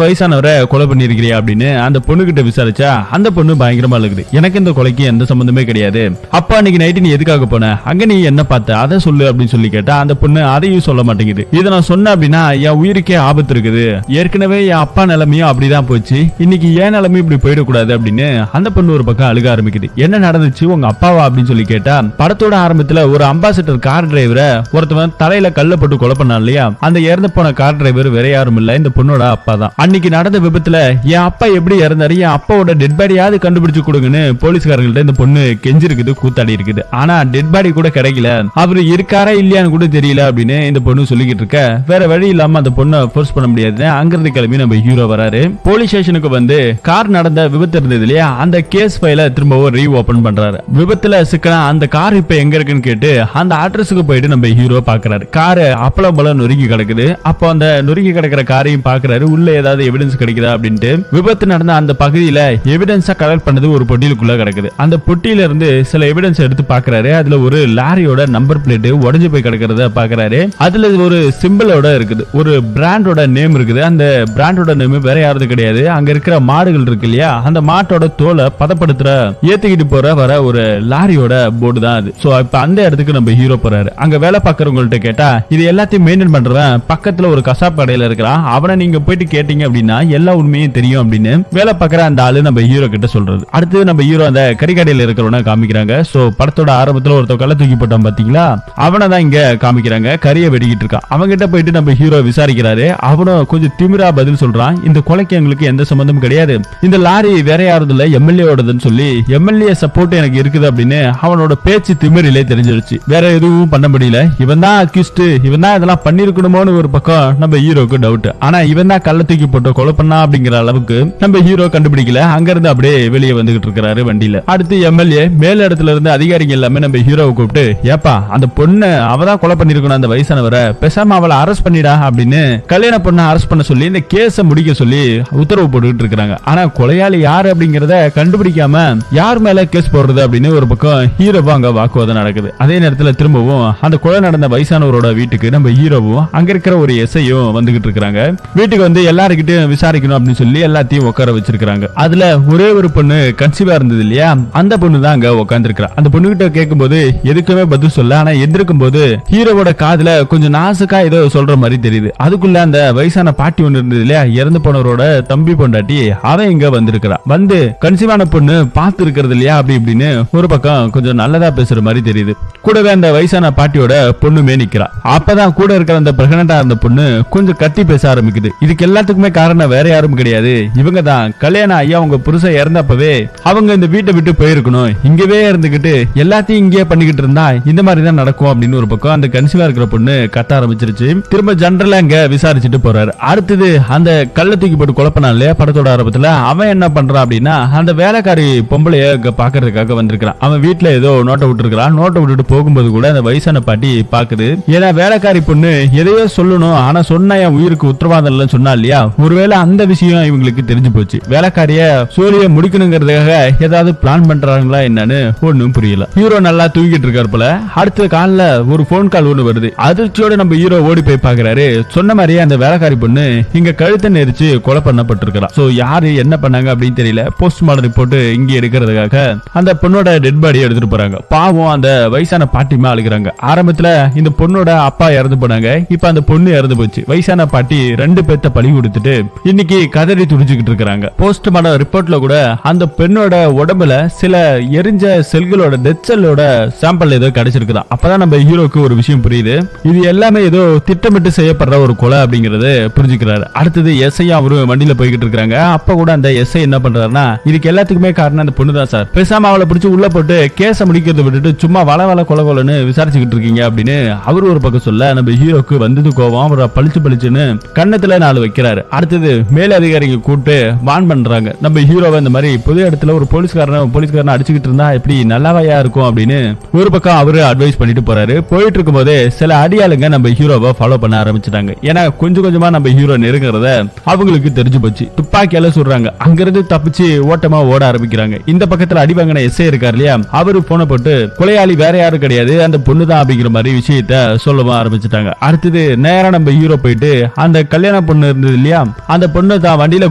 வயசானவரை கொலை பண்ணிருக்கிறியா அப்படின்னு அந்த பொண்ணு கிட்ட விசாரிச்சா அந்த பொண்ணு பயங்கரமா இருக்குது. எனக்கு இந்த கொலைக்கு எந்த சம்பந்தமே கிடையாது, அப்ப அன்னைக்கு நைட்டு நீ எதுக்காக போன, அங்க நீ என்ன பார்த்த அதை சொல்லு அப்படின்னு சொல்லி கேட்டா அந்த பொண்ணு அதையும் சொல்ல மாட்டேங்குது. இதை நான் சொன்ன அப்படின்னா என் உயிருக்கே ஆபத்து இருக்குது, ஏற்கனவே என் அப்பா நிலைமையும் அப்படிதான் போச்சு, இன்னைக்கு ஏன் நிலைமையும் இப்படி போயிடக்கூடாது அப்படின்னு அந்த பொண்ணு ஒரு பக்கம் அழுக ஆரம்பிக்குது. என்ன நடந்துச்சு, உங்க அப்பாவா அப்படின்னு சொல்லி கேட்டா, படத்தோட ஆரம்பத்துல ஒரு அம்பாசிடர் கார் டிரைவரை ஒருத்தவன் தலையில கல்ல போட்டு கொலை பண்ணான் இல்லையா, அந்த இறந்து போன கார் டிரைவர் வேற யாரும் இல்ல, இந்த பொண்ணோட அப்பா தான். அன்னைக்கு நடந்த விபத்துல என் அப்பா எப்படி இறந்தாரு, என் அப்பாவோட டெட் பாடியாவது கண்டுபிடிச்சு கொடுங்கன்னு போலீஸ்காரங்கள்ட்ட இந்த பொண்ணு கெஞ்சி இருக்குது, கூத்தாடி இருக்குது. ஆனா டெட் பாடி கூட கிடைக்கல, அவரு இருக்காரா இல்லையான்னு கூட தெரியல அப்படின்னு இந்த பொண்ணு சொல்லிக்கிட்டு இருக்க, வேற வழி இல்லாம அந்த பொண்ணை ஃபோர்ஸ் பண்ண முடியாது. அங்கிருந்து கிளம்பி நம்ம ஹீரோ வராரு. போலீஸ் ஸ்டேஷனுக்கு வந்து கார் நடந்த விபத்து இருந்தது இல்லையா, அந்த கேஸ் ஃபைல திரும்பவும் ரீ ஓபன் பண்றாரு. விபத்துல சிக்கன அந்த கார் இப்ப எங்க இருக்குன்னு கேட்டு அந்த அட்ரஸுக்கு போயிட்டு நம்ம ஹீரோ பாக்குறாரு. காரு அப்பளம் போல நொறுங்கி கிடக்குது. அப்போ அந்த நொறுங்கி கிடக்கிற காரையும் பாக்குறாரு. உள்ள ஏதாவது எவிடன்ஸ் கிடைக்குதா அப்படின்ட்டு விபத்து நடந்த அந்த பகுதியில எவிடன்ஸா கலெக்ட் பண்ணது ஒரு பொட்டியிலுக்குள்ள கிடக்குது. அந்த பொட்டியில இருந்து சில எவிடன்ஸ் எடுத்து பாக்குறாரு. அதுல ஒரு லாரியோட நம்பர் பிளேட் உடைஞ்சு போய் கிடக்கிறத பாக்குறாரு. அதுல ஒரு சிம்பிளோட இருக்குது, ஒரு பிராண்டோட நேம் இருக்குது. அந்த பிராண்டோட நேம் வேற யாரும் கிடையாது, அங்க இருக்கிற மாடுகள் இருக்கு இல்லையா, அந்த மாட்டோட தோலை பதப்படுத்துற ஏத்திக்கிட்டு போற வர ஒரு லாரியோட போர்டு தான் அது. சோ இப்ப அந்த இடத்துக்கு நம்ம ஹீரோ போறாரு. அங்க வேலை பார்க்கறவங்கள்ட்ட கேட்டா இது எல்லாத்தையும் மெயின்டைன் பண்றவன் பக்கத்துல ஒரு கசாப் கடையில இருக்கிறான், அவனை நீங்க போயிட்டு கேட்டீங்க அப்படின்னா எல்லா உண்மையும் தெரியும் அப்படின்னு வேலை பார்க்கற அந்த ஆளு நம்ம ஹீரோ கிட்ட சொல்றது. அடுத்து நம்ம ஹீரோ அந்த கறிக்கடையில இருக்கிறவன காமிக்கிறாங்க. சோ படத்தோட ஆரம்பத்துல ஒருத்தர் கள்ள தூக்கி போட்டான் பாத்தீங்களா, அவனை தான் இங்க காமிக்கிறாங்க. கறியை வெடிக்கிட்டு இருக்கான். அவங்க கிட்ட போயிட்டு நம்ம ஹீரோ விசாரிக்கிறாரு. அவனும் கொஞ்சம் திமிரா பதில் சொல்றான். இந்த கொலைக்கு எங்களுக்கு எந்த சம்பந்தமும் கிடையாது, இந்த லாரி வேற யாரும் இல்ல, எம்எல்ஏ ஓடதுன்னு சொல்லி எம்எல்ஏ சப்போர்ட் எனக்கு இருக்குது அப்படின்னு அவனோட பேச்சு திமிரிலே தெரிஞ்சிருச்சு. வேற எதுவும் பண்ண முடியல. இவன் தான் அக்யூஸ்ட், இவன் தான் இதெல்லாம் பண்ணிருக்கணுமோன்னு ஒரு பக்கம் நம்ம ஹீரோக்கு டவுட். ஆனா இவன் தான் கள்ள தூக்கி போட்டு கொலை பண்ணா அப்படிங்கிற அளவுக்கு நம்ம ஹீரோ கண்டுபிடிக்கல. அங்க இருந்து அப்படியே வெளியே வந்துகிட்டு இருக்காரு வண்டியில. அடுத்து எம்எல்ஏ மேல் இடத்துல இருந்து அதிகாரிகள் எல்லாமே நம்ம ஹீரோவை கூப்பிட்டு, ஏப்பா அந்த பொண்ணு அவதான் கொலை பண்ணிருக்கணும், அந்த வயசானவரை பேசாம அவளை அரெஸ்ட் பண்ணிடா அப்படின்னு கல்யாண பொண்ணை அரெஸ்ட் பண்ண சொல்லி இந்த கேஸ முடிக்க சொல்லி உத்தரவு போட்டுக்கிட்டு இருக்காங்க. ஆனா கொலையாளி யாரு அப்படிங்கறத கண்டுபிடிக்காம யார் மேல கேஸ் போடுறது அப்படின்னு ஒரு பக்கம் ஹீரோவும் அங்க வாக்குவாதம் நடக்குது. அதே நேரத்துல திரும்பவும் அந்த கொலை நடந்த வயசானவரோட வீட்டுக்கு நம்ம ஹீரோவும் அங்க இருக்கிற ஒரு எஸ்ஐயும் வந்துகிட்டு இருக்காங்க. வீட்டுக்கு வந்து எல்லாருக்கிட்டையும் விசாரிக்கணும் அப்படின்னு சொல்லி எல்லாத்தையும் உட்கார வச்சிருக்காங்க. அதுல ஒரே ஒரு பொண்ணு கன்சீவா இருந்தது இல்லையா, அந்த பொண்ணு தான் அங்க உட்கார்ந்து இருக்கா. அந்த பொண்ணு கிட்ட கேட்கும் போது எதுக்குமே பதில் சொல்ல. ஆனா எந்திருக்கும் போது ஹீரோவோட காதுல கொஞ்சம் நாசுக்கா ஏதோ சொல்ற மாதிரி தெரியுது. அதுக்குள்ள அந்த வயசான பாட்டி ஒண்ணு இருந்தது இல்லையா, இறந்து போனவரோட தம்பி பொண்டாட்டி, அவன் இங்க வந்திருக்கிறா. வந்து கன்சீவான பொண்ணு பார்த்து இருக்கிறது இல்லையா அப்படி இப்படின்னு ஒரு பக்கம் கொஞ்சம் நல்லதா பேசுற மாதிரி தெரியுது. கூடவே அந்த வயசான பாட்டியோட பொண்ணுமே நிக்கிறா. அப்பதான் கூட இருக்கிற அந்த பிரெக்னண்டா இருந்த பொண்ணு கொஞ்சம் கத்தி பேச ஆரம்பிக்குது. இதுக்கு எல்லாத்துக்குமே காரணம் வேற யாரும் கிடையாது, இவங்க தான். கல்யாணம் ஐயா உங்க புருஷன் இறந்தப்பவே அவங்க இந்த வீட்டை விட்டு போயிருக்கணும், இங்கவே இருந்துகிட்டு எல்லாத்தையும் இங்கே பண்ணிக்கிட்டு இருந்தா இந்த மாதிரி தான் நடக்கும் அப்படின்னு ஒரு பக்கம் அந்த கன்சீவா இருக்கிற பொண்ணு கத்த ஆரம்பிச்சிருச்சு. திரும்ப ஜெனரலா இங்க விசாரிச்சுட்டு போறாரு. அடுத்தது அந்த கள்ள தூக்கி போட்டு குழப்பினான் இல்லையா படத்தோட ஆரம்பத்துல, அவன் என்ன பண்றான் அப்படின்னா அந்த வேலைக்காரி பொம்பளைய பாக்குறதுக்காக வந்திருக்கான். அவன் வீட்டுல ஏதோ நோட்டை விட்டுருக்கான். நோட்டை விட்டுட்டு போகும்போது கூட அந்த வயசான பாட்டி பாக்குது. ஏன்னா வேலைக்காரி பொண்ணு எதையோ சொல்லணும், ஆனா சொன்னா என் உயிருக்கு உத்தரவாதம் இல்லைன்னு சொன்னா இல்லையா, ஒருவேளை அந்த விஷயம் இவங்களுக்கு தெரிஞ்சு போச்சு. வேலைக்காரிய சோழிய முடிக்கணுங்கிறதுக்காக ஏதாவது பிளான் பண்றாங்களா என்னன்னு ஒண்ணும் புரியல. ஹீரோ நல்லா தூங்கிட்டு இருக்காரு போல. அடுத்த கால்ல ஒரு போன் கால் ஒண்ணு வருது. அதிர்ச்சியோட நம்ம ஹீரோ ஓடி போய் பாக்குறாரு. சொன்ன மாதிரியே அந்த வேலைக்காரி பொண்ணு இங்க கழுத்தை நெரிச்சு கொலை பண்ணப்பட்டிருக்கிறா. சோ யாரு என்ன பண்ணாங்க அப்படின்னு தெரியல. போஸ்ட்மார்டம் ரிப்போர்ட் இங்க எடுக்கிறதுக்காக அந்த பொண்ணோட டெட் பாடியை எடுத்துட்டு போறாங்க. பாவம் அந்த வயசான பாட்டிமா அழுகுறாங்க. ஆரம்பத்துல இந்த பொண்ணோட அப்பா இறந்து போனாங்க. இப்ப அந்த பொண்ணு இறந்து போச்சு. வயசான பாட்டி 2 பேத்த பழி கொடுத்துட்டு இன்னைக்கு கதறி துடிச்சுக்கிட்டு இருக்காங்க. போஸ்ட்மார்டம் ரிப்போர்ட்ல கூட அந்த பெண்ணோட உடம்புல சில எரிஞ்ச செல்களோட டெத் செல்லோட சாம்பிள் ஏதோ கிடைச்சிருக்குதா. அப்பதான் நம்ம ஹீரோக்கு ஒரு விஷயம் புரியுது. இது எல்லாமே ஏதோ திட்டமிட்டு செய்யப்படுற ஒரு கொலை அப்படிங்கறது புரிஞ்சுக்கிறாரு. அடுத்தது எஸ்ஐ அவரு வண்டியில போய்கிட்டு இருக்காங்க. அப்ப கூட அந்த எஸ்ஐ என்ன பண்றாருன்னா, இதுக்கு எல்லாத்துக்குமே காரணம் அந்த பொண்ணு தான் சார். பேசாம அவளை பிடிச்சி உள்ள போட்டு கேஸ முடிக்கிறத விட்டுட்டு சும்மா வள கொலை கொலைன்னு விசாரிச்சுக்கிட்டு இருக்கீங்க அப்படின்னு அவரு ஒரு பக்கம் சொல்ல, நம்ம ஹீரோக்கு வந்தது கோவம். அவரை பளிச்சுன்னு கண்ணத்துல 4 வைக்கிறாரு. அடுத்தது மேல அதிகாரிங்க கூப்பிட்டு வான் பண்றாங்க. நம்ம ஹீரோவை இந்த மாதிரி பொது இடத்துல ஒரு போலீஸ்காரனை அடிச்சுக்கிட்டு இருந்தா எப்படி நல்லாவையா இருக்கும் அப்படின்னு ஒரு பக்கம் அவரு அட்வைஸ் பண்ணிட்டு போறாரு. போயிட்டு இருக்கும் போதே சில அடியாளுங்க நம்ம ஹீரோவை ஃபாலோ பண்ண ஆரம்பிச்சிட்டாங்க. ஏன்னா கொஞ்சம் கொஞ்சமா நம்ம ஹீரோ நெருங்கிறத அவங்களுக்கு தெரிஞ்சு போச்சு. துப்பாக்கியால சொல்றாங்க. அங்கிருந்து தப்பிச்சு ஓட்டமா ஓட ஆரம்பிக்கிறாங்க. இந்த பக்கத்துல அடிவாங்கின எஸ்ஐ இருக்காரு இல்லையா, அவரு போன போட்டு கொலையாளி வேற யாரும் கிடையாது, அந்த பொண்ணு தான் அப்படிங்கிற மாதிரி விஷயத்த சொல்லவும் ஆரம்பிச்சிட்டாங்க. அடுத்தது நேரா நம்ம ஹீரோ போயிட்டு அந்த கல்யாண பொண்ணு இருந்தது இல்லையா, அந்த பொண்ணு தான் வண்டியில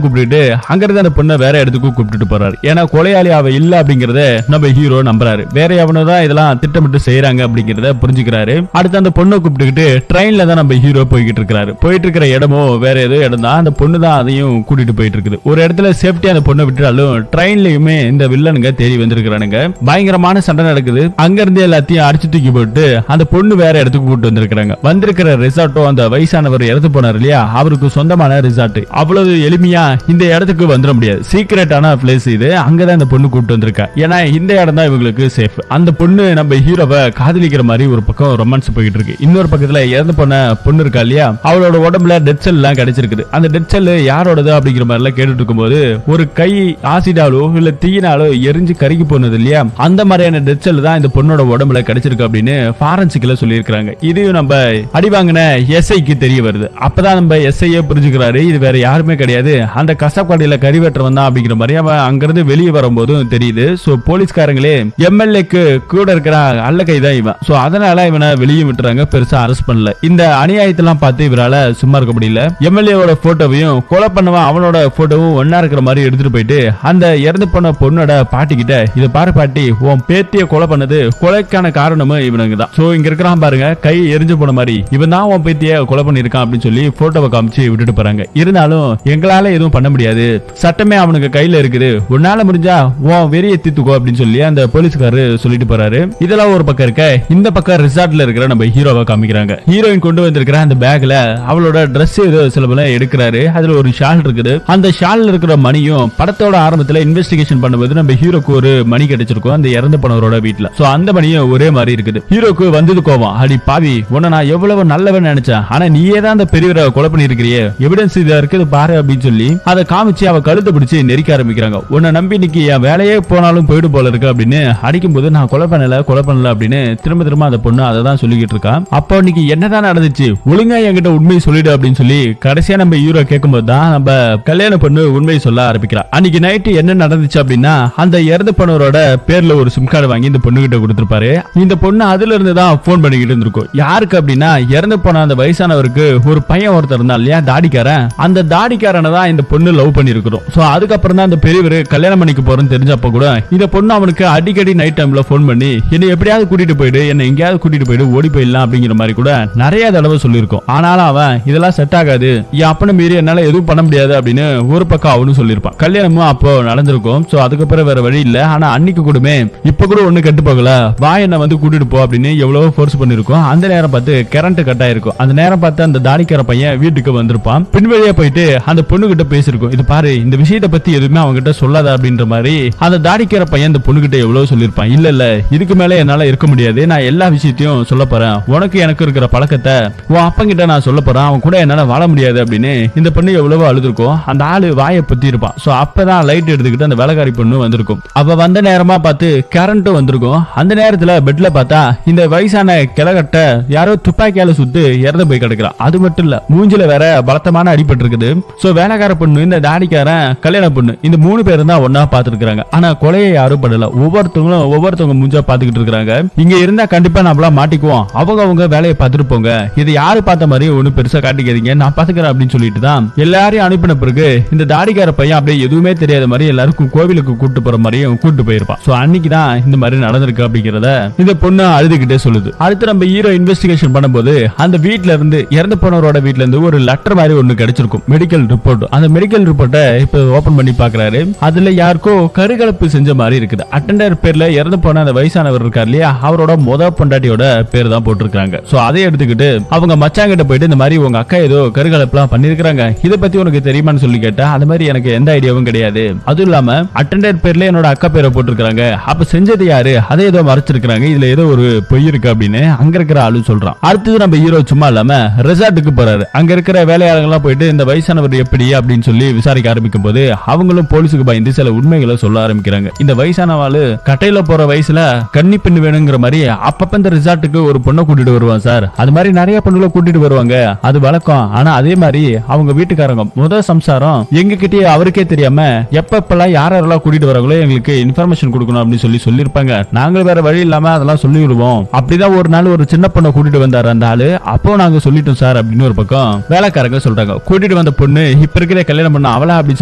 கூப்பிட்டு அங்கிருந்து அந்த பொண்ணை வேற இடத்துக்கு கூப்பிட்டு போறாரு. ஏன்னா கொலையாளி அவ இல்ல அப்படிங்கறத நம்ம ஹீரோ நம்புறாரு. வேற எவனோதான் இதெல்லாம் திட்டமிட்டு செய்யறாங்க அப்படிங்கறத புரிஞ்சுக்கிறாரு. அடுத்து அந்த பொண்ணை கூப்பிட்டுக்கிட்டு ட்ரெயின்ல தான் நம்ம ஹீரோ போய்கிட்டு இருக்காரு. போயிட்டு இருக்கிற இடமும் வேற ஏதோ இடம் தான். அந்த பொண்ணு தான் அதையும் கூட்டிட்டு போயிட்டு இருக்குது. ஒரு இடத்துல சேஃப்டி அந்த பொண்ணை விட்டுறாலும் ட்ரெயின்லயுமே இந்த வில்லனுங்க தேடி வந்திருக்கிறானுங்க. பயங்கரமான சண்டை நடக்குது. அங்க இருந்து எல்லாத்தையும் அடிச்சு தூக்கி போட்டு அந்த பொண்ணு வேற இடத்துக்கு கூட்டு வந்திருக்காங்க. வந்திருக்கிற ரிசார்ட்டும் அந்த வயசானவர் இறந்து போனார் இல்லையா, அவருக்கு சொந்தமான ரிசார்ட். அவ்வளவு எளிமையா இந்த இடத்துக்கு வந்துட முடியாது. சீக்கிரட்டான பிளேஸ் இது. அங்கதான் இந்த பொண்ணு கூட்டு வந்திருக்கா. ஏன்னா இந்த இடம் தான் இவங்களுக்கு சேஃப். அந்த பொண்ணு நம்ம ஹீரோவை காதலிக்கிற மாதிரி ஒரு பக்கம் ரொமான்ஸ் போயிட்டு இருக்கு. இன்னொரு பக்கத்துல இறந்து போன பொண்ணு இருக்கா இல்லையா, அவளோட உடம்புல டெட் செல் எல்லாம் கிடைச்சிருக்குது. அந்த டெட் செல் யாரோடது அப்படிங்கிற மாதிரி எல்லாம் கேட்டுட்டு இருக்கும்போது ஒரு கை ஆசிடாலோ இல்ல தீயினாலோ எரிஞ்சு கருகி போனது இல்லையா, அந்த மாதிரியான டெட் செல் தான் இந்த பொண்ணோட உடம்புல கிடைச்சிருக்கு அப்படின்னு ஃபாரன்சிக்ல சொல்லியிருக்காங்க. இதையும் நம்ம அடிவாங்கின எஸ்ஐக்கு தெரிய வருது. அப்பதான் நம்ம எஸ்ஐயே புரிஞ்சுக்கிறாரு, இது வேற யாருமே கிடையாது, அந்த கசாப்பாடியில கறிவெட்டுறவன் தான் அப்படிங்கிற மாதிரி அவன் அங்கிருந்து வெளியே வரும்போதும் தெரியுது. சோ போலீஸ்காரங்களே எம்எல்ஏக்கு கூட இருக்கிற அல்ல கைதான் இவன். சோ அதனால இவனை வெளியே விட்டுறாங்க. பெருசா அரெஸ்ட் பண்ணல. இந்த அநியாயத்தெல்லாம் பார்த்து இவரால சும்மா இருக்க முடியல. எம்எல்ஏவோட போட்டோவையும் கொலை பண்ணவன் அவனோட போட்டோவும் ஒன்னா இருக்கிற மாதிரி எடுத்துட்டு போயிட்டு அந்த இறந்து போன பொண்ணோட பாட்டி கிட்ட, இத பாரு பாட்டி, உன் பேத்திய கொலை பண்ணது கொலைக்கான காரணமும் இவனுங்க தான். சோ இங்க இருக்கிறான் பாருங்க, கை எரிஞ்சு போன மாதிரி, இவன் தான் உன் பேத்திய கொலை பண்ணிருக்கான் அப்படின்னு சொல்லி போட்டோவை காமிச்சு விட்டுட்டு போறாங்க. இருந்தாலும் எங்களால எதுவும் பண்ண முடியாது, சட்டமே அவனுக்கு கையில இருக்குது, உன்னால முடிஞ்சா உன் வெறிய தீத்துக்கோ அப்படின்னு சொல்லி அந்த போலீஸ்காரரு சொல்லிட்டு போறாரு. இதெல்லாம் ஒரு பக்கம் இருக்க, இந்த பக்கம் ரிசார்ட்ல இருக்கிற நம்ம ஹீரோவை காமிக்கிறாங்க. ஹீரோயின் கொண்டு வந்திருக்கிற அந்த பேக்ல அவளோட டிரெஸ் ஏதோ சில பல எடுக்கிறாரு. அதுல ஒரு ஷால் இருக்குது. அந்த ஷால்ல இருக்கிற மணியும் படத்தோட ஆரம்பத்துல இன்வெஸ்டிகேஷன் பண்ணும்போது நம்ம ஹீரோக்கு ஒரு மணி கிடைச்சிருக்கும் அந்த இறந்து போனவரோட வீட்டுல. சோ அந்த மணியும் ஒரே மாதிரி இருக்குது. ஹீரோக்கு வந்தது கோவம். அடி பாவி, உன்னை நான் எவ்வளவு நல்லவன் நினைச்சேன், ஆனா நீயே தான் அந்த பெரியவரை கொலை பண்ணிருக்கிறியே, எவிடன்ஸ் இதா இருக்குது பாரு அப்படின்னு சொல்லி அதை காமிச்சு அவ கழுத்தை பிடிச்சு நெரிக்க ஆரம்பிக்கிறாங்க. உன்னை நம்பி இன்னைக்கு என் வேலையே போனாலும் போயிடு போல இருக்கு அப்படின்னு அடிக்கும் போது நான் கொலை பண்ணல அப்படின்னு திரும்ப அந்த பொண்ணு அதை தான் சொல்லிக்கிட்டு இருக்கா. அப்போ இன்னைக்கு என்னதான் நடந்துச்சு, ஒழுங்கா என்கிட்ட உண்மையை சொல்லிடு அப்படின்னு சொல்லி கடைசியா நம்ம ஹீரோ கேட்கும்போது தான் நம்ம கல்யாண பொண்ணு உண்மையை சொல்ல ஆரம்பிக்கிறா. அன்னைக்கு நைட்டு என்ன நடந்துச்சு அப்படின்னா, அந்த இறந்து போனவரோட பேர்ல ஒரு சிம் கார்டு வாங்கி இந்த பொண்ணு கிட்ட கொடுத்திருப்பாரு. இந்த பொண்ணு அதுல இருந்து தான் போன் பண்ணிக்கிட்டு இருந்திருக்கும். யாருக்கு அப்படின்னா, இறந்து போன அந்த வயசானவருக்கு ஒரு பையன் ஒருத்தர் இருந்தா இல்லையா, தாடிக்காரன், அந்த தாடிக்காரனை தான் இந்த பொண்ணு லவ் பண்ணி இருக்கிறோம். சோ அதுக்கப்புறம் தான் அந்த பெரியவர் கல்யாணம் பண்ணிக்க போறேன்னு தெரிஞ்சப்ப கூட இந்த பொண்ணு அவனுக்கு அடிக்கடி நைட் டைம்ல போன் பண்ணி என்னை எப்படியாவது கூட்டிட்டு போயிடு, என்ன எங்கேயாவது கூட்டிட்டு போயிடு, ஓடி போயிடலாம் அப்படிங்கிற மாதிரி கூட நிறைய தடவை சொல்லியிருக்கோம். ஆனாலும் அவன் இதெல்லாம் செட் ஆகாது, என் அப்பனை மீறி என்னால எதுவும் பண்ண முடியாது அப்படின்னு ஒரு பக்கம் அவனும் சொல்லியிருப்பான். கல்யாணமும் அப்போ நடந்திருக்கும். சோ அதுக்கப்புறம் வேற வழி இல்ல. ஆனா அன்னைக்கு கூடமே இப்ப கூட ஒண்ணு கெட்டு போகல, வா என்ன வந்து கூட்டிட்டு போ அப்படின்னு எவ்வளவு ஃபோர்ஸ் பண்ணிருக்கோம். அந்த நேரம் பார்த்து கரண்ட் கட் ஆயிருக்கும். அந்த நேரம் பார்த்து அந்த தாடிக்கார பையன் வீட்டுக்கு வந்திருப்பான். பின்வழியா போயிட்டு அந்த பொண்ணு கிட்ட பேசிருக்கும், இது பாரு இந்த விஷயத்தை பத்தி எதுவுமே அவங்க கிட்ட சொல்லாத அப்படின்ற மாதிரி அந்த தாடிக்கார பையன் அந்த பொண்ணு கிட்ட எவ்வளவு சொல்லிருப்பான். இல்ல இல்ல இதுக்கு மேல என்னால இருக்க முடியாது, நான் எல்லா விஷயத்தையும் சொல்ல போறேன், உனக்கு எனக்கு இருக்கிற பழக்கத்தை உன் அப்பா கிட்ட நான் சொல்ல போறேன், அவன் கூட என்னால வாழ முடியாது அப்படின்னு இந்த பொண்ணு எவ்வளவோ அழுதுருக்கும். அந்த ஆளு வாயை பத்தி இருப்பான். சோ அப்பதான் லைட் எடுத்துக்கிட்டு அந்த வேலைக்காரி பொண்ணு வந்திருக்கும். அவ வந்த நேரமா பார்த்து கரண்ட்டும் வந்திருக்கும். அந்த நேரத்துல பெட்ல பார்த்தா இந்த வயசான கிழகட்ட யாரோ துப்பாக்கியால சுட்டு இறந்து போய் கிடக்குறான். அது மட்டும் இல்ல, மூஞ்சில வேற பலத்தமான அடிபட்டு இருக்குது. சோ வேலைக்கார பொண்ணு, இந்த தாடிக்காரன், கல்யாண பொண்ணு, இந்த 3 பேரும் தான் ஒன்னா பாத்துருக்காங்க. ஆனா கொலையை யாரும் பண்ணல. ஒவ்வொருத்தவங்க மூஞ்சா பாத்துக்கிட்டு இருக்காங்க. இங்க இருந்தா கண்டிப்பா நம்மளா மாட்டிக்குவோம், அவங்க வேலையை பார்த்துட்டு போங்க, இதை யாரு பார்த்த மாதிரி ஒண்ணு பெருசா காட்டிக்காதீங்க, நான் பாத்துக்கிறேன் அப்படின்னு சொல்லிட்டு தான் எல்லாரையும் அனுப்பின பிறகு இந்த தாடிக்கார பையன் அப்படியே எதுவுமே தெரியாத மாதிரி எல்லாருக்கும் கோவிலுக்கு கூட்டு போற மாதிரியும் கூட்டு போயிருப்பான். சோ அன்னைக்குதான் இந்த மாதிரி நடந்திருக்கு அப்படிங்கறத இந்த பொண்ணு அழுதுகிட்டே சொல்லுது. அடுத்து நம்ம ஹீரோ இன்வெஸ்டிகேஷன் பண்ணும்போது அந்த வீட்ல இருந்து, இறந்து போனவரோட வீட்ல இருந்து ஒரு லெட்டர் மாதிரி ஒண்ணு கிடைச்சிருக்கும், மெடிக்கல் ரிப்போர்ட். அந்த மெடிக்கல் ரிப்போர்ட்டை இப்ப ஓபன் பண்ணி பாக்குறாரு. அதுல யாருக்கோ கருகலப்பு செஞ்ச மாதிரி இருக்குது. அட்டெண்டர் பேர்ல இறந்து போன அந்த வயசானவர் இருக்கார் இல்லையா, அவரோட பொண்டாட்டியோட பேர் தான் போட்டிருக்காங்க. சோ அதை எடுத்துக்கிட்டு அவங்க மச்சாங்கிட்ட போயிட்டு இந்த மாதிரி உங்க அக்கா ஏதோ கருகலப்புலாம் பண்ணிருக்காங்க, இதை பத்தி உனக்கு தெரியுமான்னு சொல்லி கேட்டா, அது மாதிரி எனக்கு எந்த ஐடியாவும் கிடையாது, அதுவும் இல்லாம அட்டெண்டர் பேர்ல என்னோட அக்கா பேரை போட்டிருக்காங்க, அப்ப செஞ்சது யாரு, அதை ஏதோ மறைச்சிருக்காங்க, இதுல ஏதோ ஒரு பொய் இருக்கு அப்படின்னு அங்க இருக்கிற ஆளு சொல்றான். அடுத்தது நம்ம ஹீரோ சும்மா இல்லாம ரெசார்ட்டுக்கு போறாரு. அங்க இருக்கிற வேலையாளர்கள் எல்லாம் போயிட்டு இந்த வயசானவர் எப்படி அப்படின்னு சொல்லி விசாரிக்க ஆரம்பிக்கும் போது அவங்களும் போலீஸுக்கு பயந்து சில உண்மைகளை சொல்ல ஆரம்பிக்கிறாங்க. இந்த வயசானவாளு கட்டையில போற வயசுல கன்னி பெண் வேணுங்கிற மாதிரி அப்பப்ப இந்த ரிசார்ட்டுக்கு ஒரு பொண்ணை கூட்டிட்டு வருவான் சார், அது மாதிரி நிறைய பொண்ணுகளை கூட்டிட்டு வருவாங்க, அது வழக்கம். ஆனா அதே மாதிரி அவங்க வீட்டுக்காரங்க முதல் சம்சாரம் எங்க கிட்டே அவருக்கே தெரியாம எப்பப்பெல்லாம் யாரெல்லாம் கூட்டிட்டு வராங்களோ எங்களுக்கு இன்ஃபர்மேஷன் கொடுக்கணும் அப்படின்னு சொல்லிருப்பாங்க. நாங்களும் வேற வழி இல்லாம அதெல்லாம் சொல்லி விடுவோம். அப்படிதான் ஒரு நாள் ஒரு சின்ன பொண்ணை கூட்டிட்டு வந்தாரு அந்த ஆளு, அப்போ நாங்க சொல்லிட்டோம் சார் அப்படின்னு ஒரு பக்கம் வேலைக்காரங்க சொல்றாங்க. கூட்டிட்டு வந்த பொண்ணு இப்ப இருக்கிற கல்யாணம் பண்ண அவளா அப்படின்னு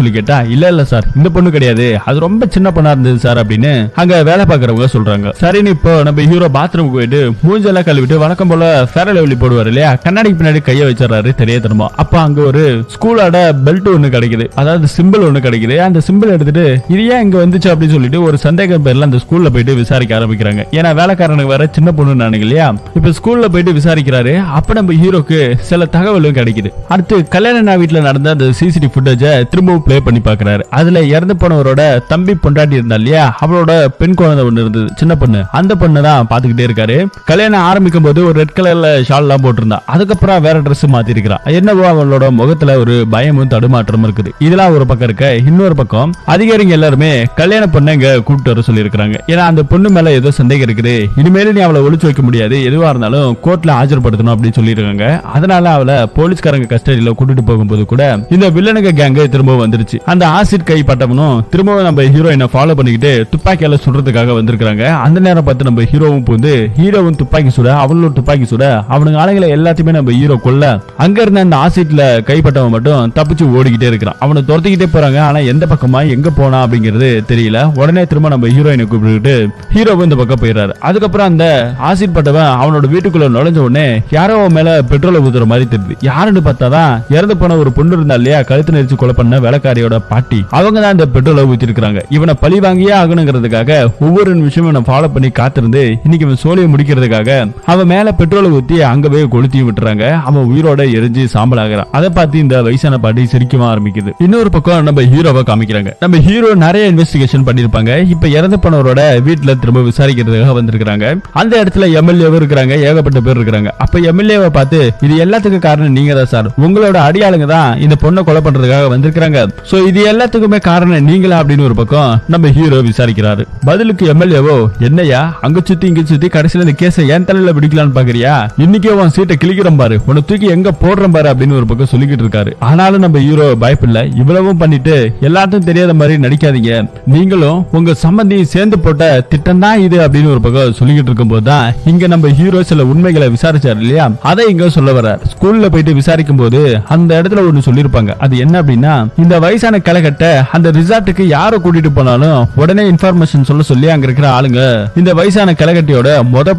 சொல்லி கேட்டா, இல்ல சார் இந்த பொண்ணு கிடையாது, அது ரொம்ப சின்ன பொண்ணா இருந்தது சார் அப்படின்னு அங்க வேலை பாக்குறவங்க சொல்றாங்க. சரின்னு இப்போ நம்ம ஹீரோ பாத்ரூம் போயிட்டு மூஞ்செல்லாம் கழுவிட்டு வழக்கம் போல ஃபேர் லவ்லி போடுவாரு இல்லையா, கண்ணாடிக்கு பின்னாடி கைய வச்சிடறாரு தெரியாதனமா. அப்ப அங்க ஒரு ஸ்கூலோட பெல்ட் ஒண்ணு கிடைக்குது, அதாவது சிம்பிள் ஒண்ணு கிடைக்குது. அந்த சிம்பிள் எடுத்துட்டு இது ஏன் இங்க வந்துச்சு அப்படின்னு சொல்லிட்டு ஒரு சந்தேகம் பேர்ல அந்த ஸ்கூல்ல போயிட்டு விசாரிக்க ஆரம்பிக்கிறாங்க. ஏன்னா வேலைக்காரனுக்கு வேற சின்ன பொண்ணு நானுங்க இல்லையா, இப்ப ஸ்கூல்ல போயிட்டு விசாரிக்கிறாரு. அப்ப நம்ம ஹீரோக்கு சில தகவலும் கிடைக்குது. அடுத்து கல்யாண வீட்டுல நடந்த அந்த சிசிடிவி ஃபுட்டேஜ திரும்பவும் பிளே பண்ணி பாக்குறாரு. அதுல இறந்து போனவரோட தம்பி பொண்டாட்டி இருந்தா இல்லையா, அவளோட பெண் குழந்தை ஒண்ணு இருந்தது, சின்ன பொண்ணு. அந்த பொண்ணு தான் பாத்துக்கிட்டே இருக்காரு. கல்யாணம் ஆரம்பிக்கும் போது ஒரு ரெட் கலர்ல ஷால் எல்லாம் போட்டிருந்தா, அதுக்கப்புறம் வேற ட்ரெஸ் மாத்தி இருக்கிறான். என்னவோ அவளோட முகத்துல ஒரு பயமும் தடுமாற்றமும் இருக்குது. இதெல்லாம் ஒரு பக்கம் இருக்க, இன்னொரு பக்கம் அதிகாரிங்க எல்லாருமே கல்யாண பொண்ணை இங்க கூப்பிட்டு வர சொல்லி இருக்காங்க. ஏன்னா அந்த பொண்ணு மேல ஏதோ சந்தேகம் இருக்குது, இனிமேல் நீ அவளை ஒளிச்சு வைக்க முடியாது, எதுவா இருந்தாலும் கோர்ட்ல ஆஜர்படுத்தணும் அப்படின்னு சொல்லிருக்காங்க. அதனால அவளை போலீஸ்காரங்க கஸ்டடியில கூட்டிட்டு போகும்போது கூட இந்த வில்லனுங்க கேங் திரும்பவும் வந்துருச்சு. அந்த ஆசிட் கை பட்டவனும் திரும்பவும் நம்ம ஹீரோயினை ஃபாலோ பண்ணிக்கிட்டு துப்பாக்கியால சுடுறதுக்காக வந்திருக்காங்க. அந்த நேரம் பார்த்து நம்ம ஹீரோவும் போந்து ஹீரோவும் துப்பாக்கி சுட, அவளும் துப்பாக்கி சுட, அவனுங்க ஆளுங்களை எல்லாத்தையுமே நம்ம ஹீரோ கொல்ல, அங்க இருந்த அந்த ஆசிட்ல கைப்பட்டவன் மட்டும் தப்பிச்சு ஓடிக்கிட்டே இருக்கிறான். அவனை துரத்திக்கிட்டே போறாங்க. ஆனா எந்த பக்கமா எங்க போனா அப்படிங்கிறது தெரியல. உடனே திரும்ப நம்ம ஹீரோயினை கூப்பிட்டு ஹீரோவும் இந்த பக்கம் போயிடுறாரு. அதுக்கப்புறம் அந்த ஆசிட் பட்டவன் அவனோட வீட்டுக்குள்ள நுழைஞ்ச உடனே யாரோ மேல பெட்ரோலை ஊத்துற மாதிரி தெரியுது. யாருன்னு பார்த்தாதான் இறந்து போன ஒரு பொண்ணு இருந்தா இல்லையா, கழுத்து நெரிச்சு கொலை பண்ண வேலைக்காரியோட பாட்டி, அவங்க தான் இந்த பெட்ரோலை ஊத்தி இருக்காங்க. இவனை பழி வாங்கியே ஆகணுங்கிறதுக்காக ஒவ்வொரு நிமிஷமும் இவனை ஃபாலோ பண்ணி காத்திருந்து இன்னைக்கு இவன் சோழியை முடிக்கிறதுக்காக அவன் மேல பெட்ரோலை ஊத்தி அங்கவே கொளுத்தியும் விட்டுறாங்க. அவன் உயிரோட எரிஞ்சு சாம்பல் ஆகிறான். அதை பார்த்து இந்த வயசான பாட்டி சிரிக்கமா ஆரம்பிக்குது. இன்னொரு பக்கம் நம்ம ஹீரோவை காமிக்கிறாங்க. நம்ம ஹீரோ நிறைய இன்வெஸ்டிகேஷன் பண்ணிருப்பாங்க. இப்ப இறந்து போனவரோட வீட்டுல திரும்ப விசாரிக்கிறதுக்காக வந்திருக்காங்க. அந்த இடத்துல எம்எல்ஏவும் இருக்கிறாங்க, ஏகப்பட்ட பேர் இருக்கிறாங்க. அப்ப எம்எல்ஏவை பார்த்து இது எல்லாத்துக்கும் காரணம் நீங்க தான் சார், உங்களோட அடியாளுங்க தான் இந்த பொண்ணை கொலை பண்றதுக்காக வந்திருக்காங்க, சோ இது எல்லாத்துக்குமே காரணம் நீங்களா அப்படின்னு ஒரு பக்கம் நம்ம ஹீரோ விசாரிக்கிறாரு. பதிலுக்கு எம்எல்ஏவோ, என்னையா அங்க சுத்தி இங்க சுத்தி கடைசியில இந்த கேஸை என் தலையில பிடிக்கலான்னு பாக்குறியா, இன்னைக்கே உன் சீட்டை கிளிக்கிறோம் பாரு, உன்னை தூக்கி எங்க போடுறோம் பாரு அப்படின்னு ஒரு பக்கம் சொல்லிக்கிட்டு இருக்காரு. ஆனாலும் நம்ம ஹீரோ பயப்பில்ல. இவ்வளவும் பண்ணிட்டு எல்லாத்தையும் தெரியாத மாதிரி நடிக்காதீங்க, நீங்களும் உங்க சம்பந்தி சேர்ந்து போட்ட திட்டம் தான் இது அப்படின்னு ஒரு பக்கம் சொல்லிக்கிட்டு இருக்கும் போதுதான் இங்க நம்ம ஹீரோ சில உண்மைகளை விசாரிச்சாரு இல்லையா, அதை இங்க சொல்ல வர்றார். ஸ்கூல்ல போயிட்டு விசாரிக்கும் போது அந்த இடத்துல ஒண்ணு சொல்லிருப்பாங்க. அது என்ன அப்படின்னா, இந்த வயசான கலகட்ட அந்த ரிசார்ட்டுக்கு யாரை கூட்டிட்டு போனாலும் உடனே இன்ஃபர்மேஷன் சொல்ல சொல்லி அங்க இருக்கிற ஆளுங்க இந்த வயசான கலகட்டியோட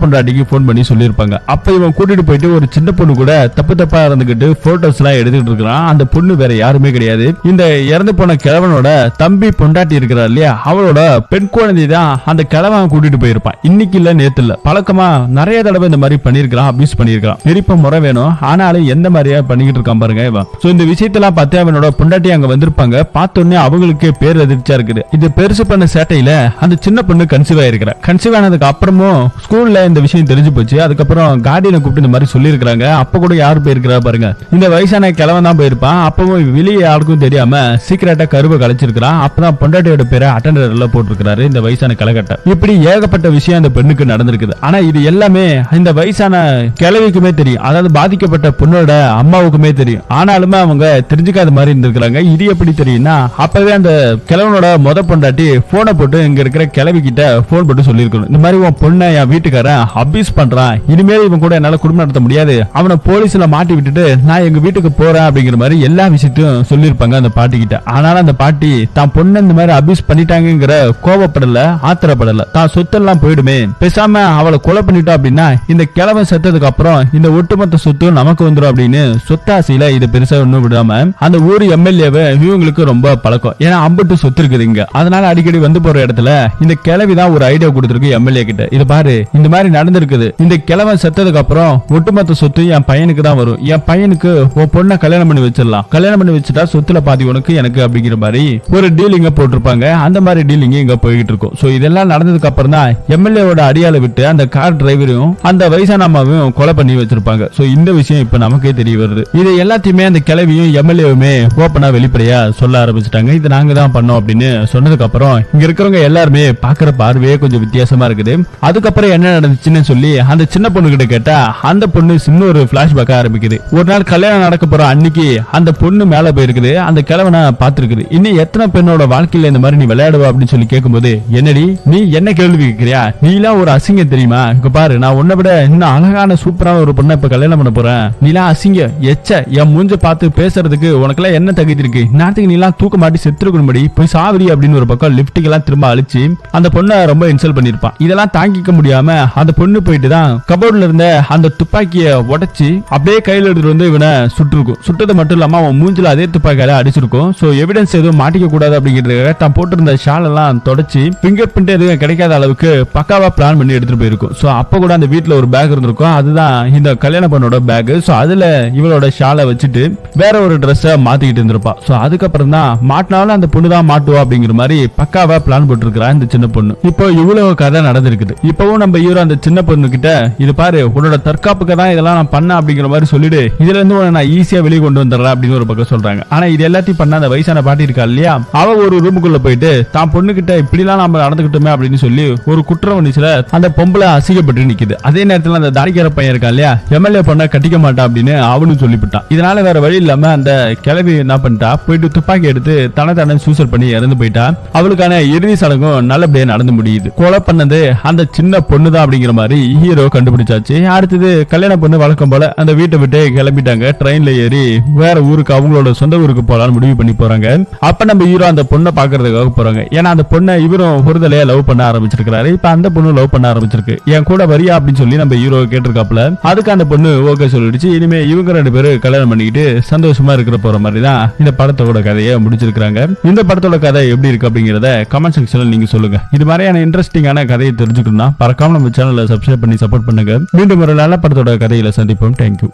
பொண்டாட்டிக்கு போன் பண்ணி சொல்லிருப்பாங்க. அப்ப இவன் கூட்டிட்டு போயிட்டு ஒரு சின்ன பொண்ணு கூட தப்பா இருந்துகிட்டு போட்டோஸ் எல்லாம் எடுத்துட்டு இருக்கான். அந்த பொண்ணு வேற யாருமே கிடையாது, இந்த இறந்து போன கிழவனோட தம்பி பொண்டாட்டி இருக்கிறார் இல்லையா, அவளோட பெண் குழந்தை தான் அந்த கிழவன் கூட்டிட்டு போயிருப்பான். இன்னைக்கு இல்ல நேத்து இல்ல, பழக்கமா நிறைய தடவை இந்த மாதிரி பண்ணிருக்கான், அபியூஸ் பண்ணிருக்கான். திருப்ப முறை வேணும், ஆனாலும் எந்த மாதிரியா பண்ணிக்கிட்டு இருக்கான் பாருங்க இவன். சோ இந்த விஷயத்தெல்லாம் பார்த்து அவனோட பொண்டாட்டி அங்க வந்திருப்பாங்க. பார்த்தோன்னே அவங்களுக்கு பேர் அதிர்ச்சியா இருக்குது. இது பெருசு பண்ண சேட்டையில அந்த சின்ன பொண்ணு கன்சீவ் ஆயிருக்கிறா. கன்சீவ் ஆனதுக்கு அப்புறமும் ஸ்கூல்ல இந்த விஷயம் தெரிஞ்சு போச்சு. அதுக்கப்புறம் கார்டியனை கூப்பிட்டு இந்த மாதிரி சொல்லியிருக்காங்க. அப்ப கூட யாரு போயிருக்கிறா பாருங்க, இந்த வயசான கிழவன் தான் போயிருப்பான். அப்பவும் வெளியே யாருக்கும் தெரியாம சீக்கிரட்டா சீக்கிரட்டா கருவை கலைச்சிருக்கான். அப்பதான் பொண்டாட்டியோட பேரை அட்டெண்டர்ல போட்டிருக்காரு இந்த வயசான கலகட்ட. இப்படி ஏகப்பட்ட விஷயம் அந்த பெண்ணுக்கு நடந்திருக்குது. ஆனா இது எல்லாமே இந்த வயசான கிழவிக்குமே தெரியும், அதாவது பாதிக்கப்பட்ட பொண்ணோட அம்மாவுக்குமே தெரியும். ஆனாலுமே அவங்க தெரிஞ்சுக்காத மாதிரி இருந்திருக்காங்க. இது எப்படி தெரியும்னா, அப்பவே அந்த கிழவனோட மொத பொண்டாட்டி போனை போட்டு இங்க இருக்கிற கிழவி கிட்ட போன் போட்டு சொல்லிருக்கணும், இந்த மாதிரி உன் பொண்ணை என் வீட்டுக்காரன் அபியூஸ் பண்றான், இனிமேல் இவன் கூட என்னால குடும்பம் நடத்த முடியாது, அவனை போலீஸ்ல மாட்டி விட்டுட்டு நான் எங்க வீட்டுக்கு போறேன் அப்படிங்கிற மாதிரி எல்லா விஷயத்தையும் சொல்லிருப்பாங்க அந்த பாட்டி கிட்ட. ஆனாலும் அந்த பாட்டி தான் பொண்ணு இந்த மாதிரி அபியூஸ் பண்ணிட்டாங்கிற கோபப்படல, ஆத்திரப்படல. தான் சொத்தெல்லாம் போயிடுமே, பேசாம அவளை கொலை பண்ணிட்டோம் அப்படின்னா இந்த கிழவன் செத்ததுக்கு அப்புறம் இந்த ஒட்டுமொத்த சொத்து நமக்கு வந்துடும் அப்படின்னு சொத்தாசையில இது பெருசா ஒண்ணும் விடாம அந்த ஊர் எம்எல்ஏவை இவங்களுக்கு ரொம்ப பழக்கம். ஏன்னா அம்பட்டு சொத்து இருக்குது இங்க, அதனால அடிக்கடி வந்து போற இடத்துல இந்த கிழவிதான் ஒரு ஐடியா கொடுத்திருக்கு எம்எல்ஏ கிட்ட. இது பாரு, இந்த மாதிரி நடந்திருக்குது, இந்த கிழவன் செத்ததுக்கு அப்புறம் ஒட்டுமொத்த சொத்து என் பையனுக்கு தான் வரும், என் பையனுக்கு உன் பொண்ணை கல்யாணம் பண்ணி வச்சிடலாம், கல்யாணம் பண்ணி வச்சுட்டா சொத்துல பாதி உனக்கு எனக்கு அப்படிங்கிற மாதிரி ஒரு டீலிங்க போட்டிருப்பாங்க. அந்த மாதிரி டீலிங் இங்க போயிட்டு இருக்கும். சோ இதெல்லாம் நடந்ததுக்கு அப்புறம் தான் எம்எல்ஏவோட அடியால விட்டு அந்த கார் டிரைவரையும் அந்த வயசான அம்மாவையும் கொலை பண்ணி வச்சிருப்பாங்க. சோ இந்த விஷயம் இப்ப நமக்கே தெரிய வருது. இது எல்லாத்தையுமே அந்த கிழவியும் எம்எல்ஏவுமே ஓப்பனா வெளிப்படையா சொல்ல ஆரம்பிச்சிட்டாங்க. இது நாங்க தான் பண்ணோம் அப்படின்னு சொன்னதுக்கு அப்புறம் இங்க இருக்கிறவங்க எல்லாருமே பாக்குற பார்வையே கொஞ்சம் வித்தியாசமா இருக்குது. அதுக்கப்புறம் என்ன நடந்துச்சுன்னு சொல்லி அந்த சின்ன பொண்ணு கிட்ட கேட்டா அந்த பொண்ணு சின்ன ஒரு பிளாஷ்பேக் ஆரம்பிக்குது. ஒரு நாள் கல்யாணம் நடக்க போற அன்னைக்கு அந்த பொண்ணு மேல போயிருக்குது, அந்த கிழவனை பாத்துருக்குது. இன்னும் எத்தனை பெண்ணோட வாழ்க்கையில இந்த மாதிரி நீ விளையாடுவா அப்படின்னு சொல்லி கேட்கும்போது, என்னடி நீ என்ன கேள்வி கேட்கிறியா, நீ எல்லாம் ஒரு அசிங்கம் தெரியுமா, இங்க பாரு நான் உன்னை விட இன்னும் அழகான சூப்பரான ஒரு பொண்ணை இப்ப கல்யாணம் பண்ண போறேன், நீலாம் அசிங்க எச்ச, என் மூஞ்ச பார்த்து பேசுறதுக்கு உனக்கெல்லாம் என்ன தகுதி இருக்கு, நாட்டுக்கு நீ எல்லாம் தூக்க மாட்டி செத்துருக்கணும்படி போய் சாவரி அப்படின்னு ஒரு பக்கம் லிப்டிக் எல்லாம் திரும்ப அழிச்சு அந்த பொண்ணை ரொம்ப இன்சல்ட் பண்ணிருப்பான். இதெல்லாம் தாங்கிக்க முடியாம அந்த பொண்ணு போயிட்டு தான் கபோர்ட்ல இருந்த அந்த துப்பாக்கிய உடைச்சு அப்படியே கையில எடுத்துட்டு வந்து இவனை சுட்டிருக்கும். சுட்டது மட்டும் இல்லாம அவன் மூஞ்சில அதே துப்பாக்கியால அடிச்சிருக்கும். சோ எவிடன்ஸ் எதுவும் மாட்டிக்க கூடாது அப்படிங்கிறதுக்காக தான் போட்டிருந்த ஷால் எல்லாம் தொடச்சு பிங்கர் பிரிண்ட் எதுவும் கிடைக்காத அளவுக்கு பக்காவா பிளான் பண்ணி எடுத்துட்டு போயிருக்கும். சோ அப்ப கூட அந்த வீட்டுல ஒரு பேக் இருந்திருக்கும், அதுதான் இந்த கல்யாண பொண்ணோட பேக். சோ அதுல இவளோட ஷாலை வச்சுட்டு வேற ஒரு ட்ரெஸ் மாத்திக்கிட்டு இருந்திருப்பா. சோ அதுக்கப்புறம் தான் மாட்டினாலும் அந்த பொண்ணு தான் மாட்டுவா அப்படிங்கிற மாதிரி பக்காவா பிளான் போட்டிருக்கிறா இந்த சின்ன பொண்ணு. இப்போ இவ்வளவு கதை நடந்திருக்குது. இப்பவும் நம்ம ஹீரோ அந்த சின்ன பொண்ணு கிட்ட, இது பாரு உன்னோட தற்காப்புக்கு தான் இதெல்லாம் நான் பண்ண அப்படிங்கிற மாதிரி சொல்லிடு, இதுல இருந்து உன்னை நான் ஈஸியா வெளியே கொண்டு வந்துடுறேன் அப்படின்னு ஒரு பக்கம் சொல்றாங்க. ஆனா இது எல்லாத்தையும் பண்ண அந்த வயசான பாட்டி இருக்கா இல்லையா, அவ ஒரு ரூமுக்குள்ள போயிட்டு தான் பொண்ணு கிட்ட இப்படி எல்லாம் நம்ம நடந்துகிட்டோமே அப்படின்னு சொல்லி ஒரு குற்றவணிச்சுல அந்த பொம்பளை அசிங்கப்பட்டு நிக்குது. அதே நேரத்துல அந்த தாடிக்கார பையன் இருக்கா இல்லையா, எம்எல்ஏ பொண்ண கட்டிக்க மாட்டான் அப்படின்னு அவனும் சொல்லிவிட்டான். இதனால வேற வழி இல்லாம அந்த கிளவி என்ன பண்ணிட்டா, போயிட்டு துப்பாக்கி எடுத்து தன சூசைட் பண்ணி இறந்து போயிட்டா. அவளுக்கான இறுதி சடங்கும் நல்லபடியா நடந்து முடியுது. கொலை பண்ணது அந்த சின்ன பொண்ணுதான் அப்படிங்கிற மாதிரி ஹீரோ கண்டுபிடிச்சாச்சு. அடுத்தது கல்யாண பொண்ணு வழக்கம் போல அந்த வீட்டை விட்டு கிளம்பிட்டாங்க. ட்ரெயின்ல ஏறி வேற ஊருக்கு அவங்களோட சொந்த ஊருக்கு போலான்னு முடிவு பண்ணி போறாங்க. அப்ப நம்ம ஹீரோ அந்த பொண்ணை பாக்குறதுக்காக போறாங்க. ஏன்னா அந்த பொண்ணை இவரும் ஒருதலையா லவ் பண்ண ஆரம்பிச்சிருக்காரு. இப்ப அந்த பொண்ணு லவ் பண்ண ஆரம்பிச்சிருக்கு. என் கூட வரியா அப்படின்னு சொல்லி நம்ம ஹீரோ கேட்டிருக்காப்ல. அதுக்கு அந்த பொண்ணு ஓகே சொல்லிடுச்சு. இனிமே இவங்க ரெண்டு பேரும் கல்யாணம் பண்ணிக்கிட்டு சந்தோஷமா இருக்கிற போற மாதிரி தான் இந்த படத்தோட கதையை முடிச்சிருக்காங்க. இந்த படத்தோட கதை எப்படி இருக்கு அப்படிங்கறத கமெண்ட் செக்ஷன்ல நீங்க சொல்லுங்க. இது மாதிரியான இன்ட்ரெஸ்டிங்கான கதையை தெரிஞ்சுக்கணும்னா பறக்காம நம்ம சேனலை சப்ஸ்கிரைப் பண்ணி சப்போர்ட் பண்ணுங்க. மீண்டும் ஒரு நல்ல படத்தோட கதையில சந்திப்போம். தேங்க்யூ.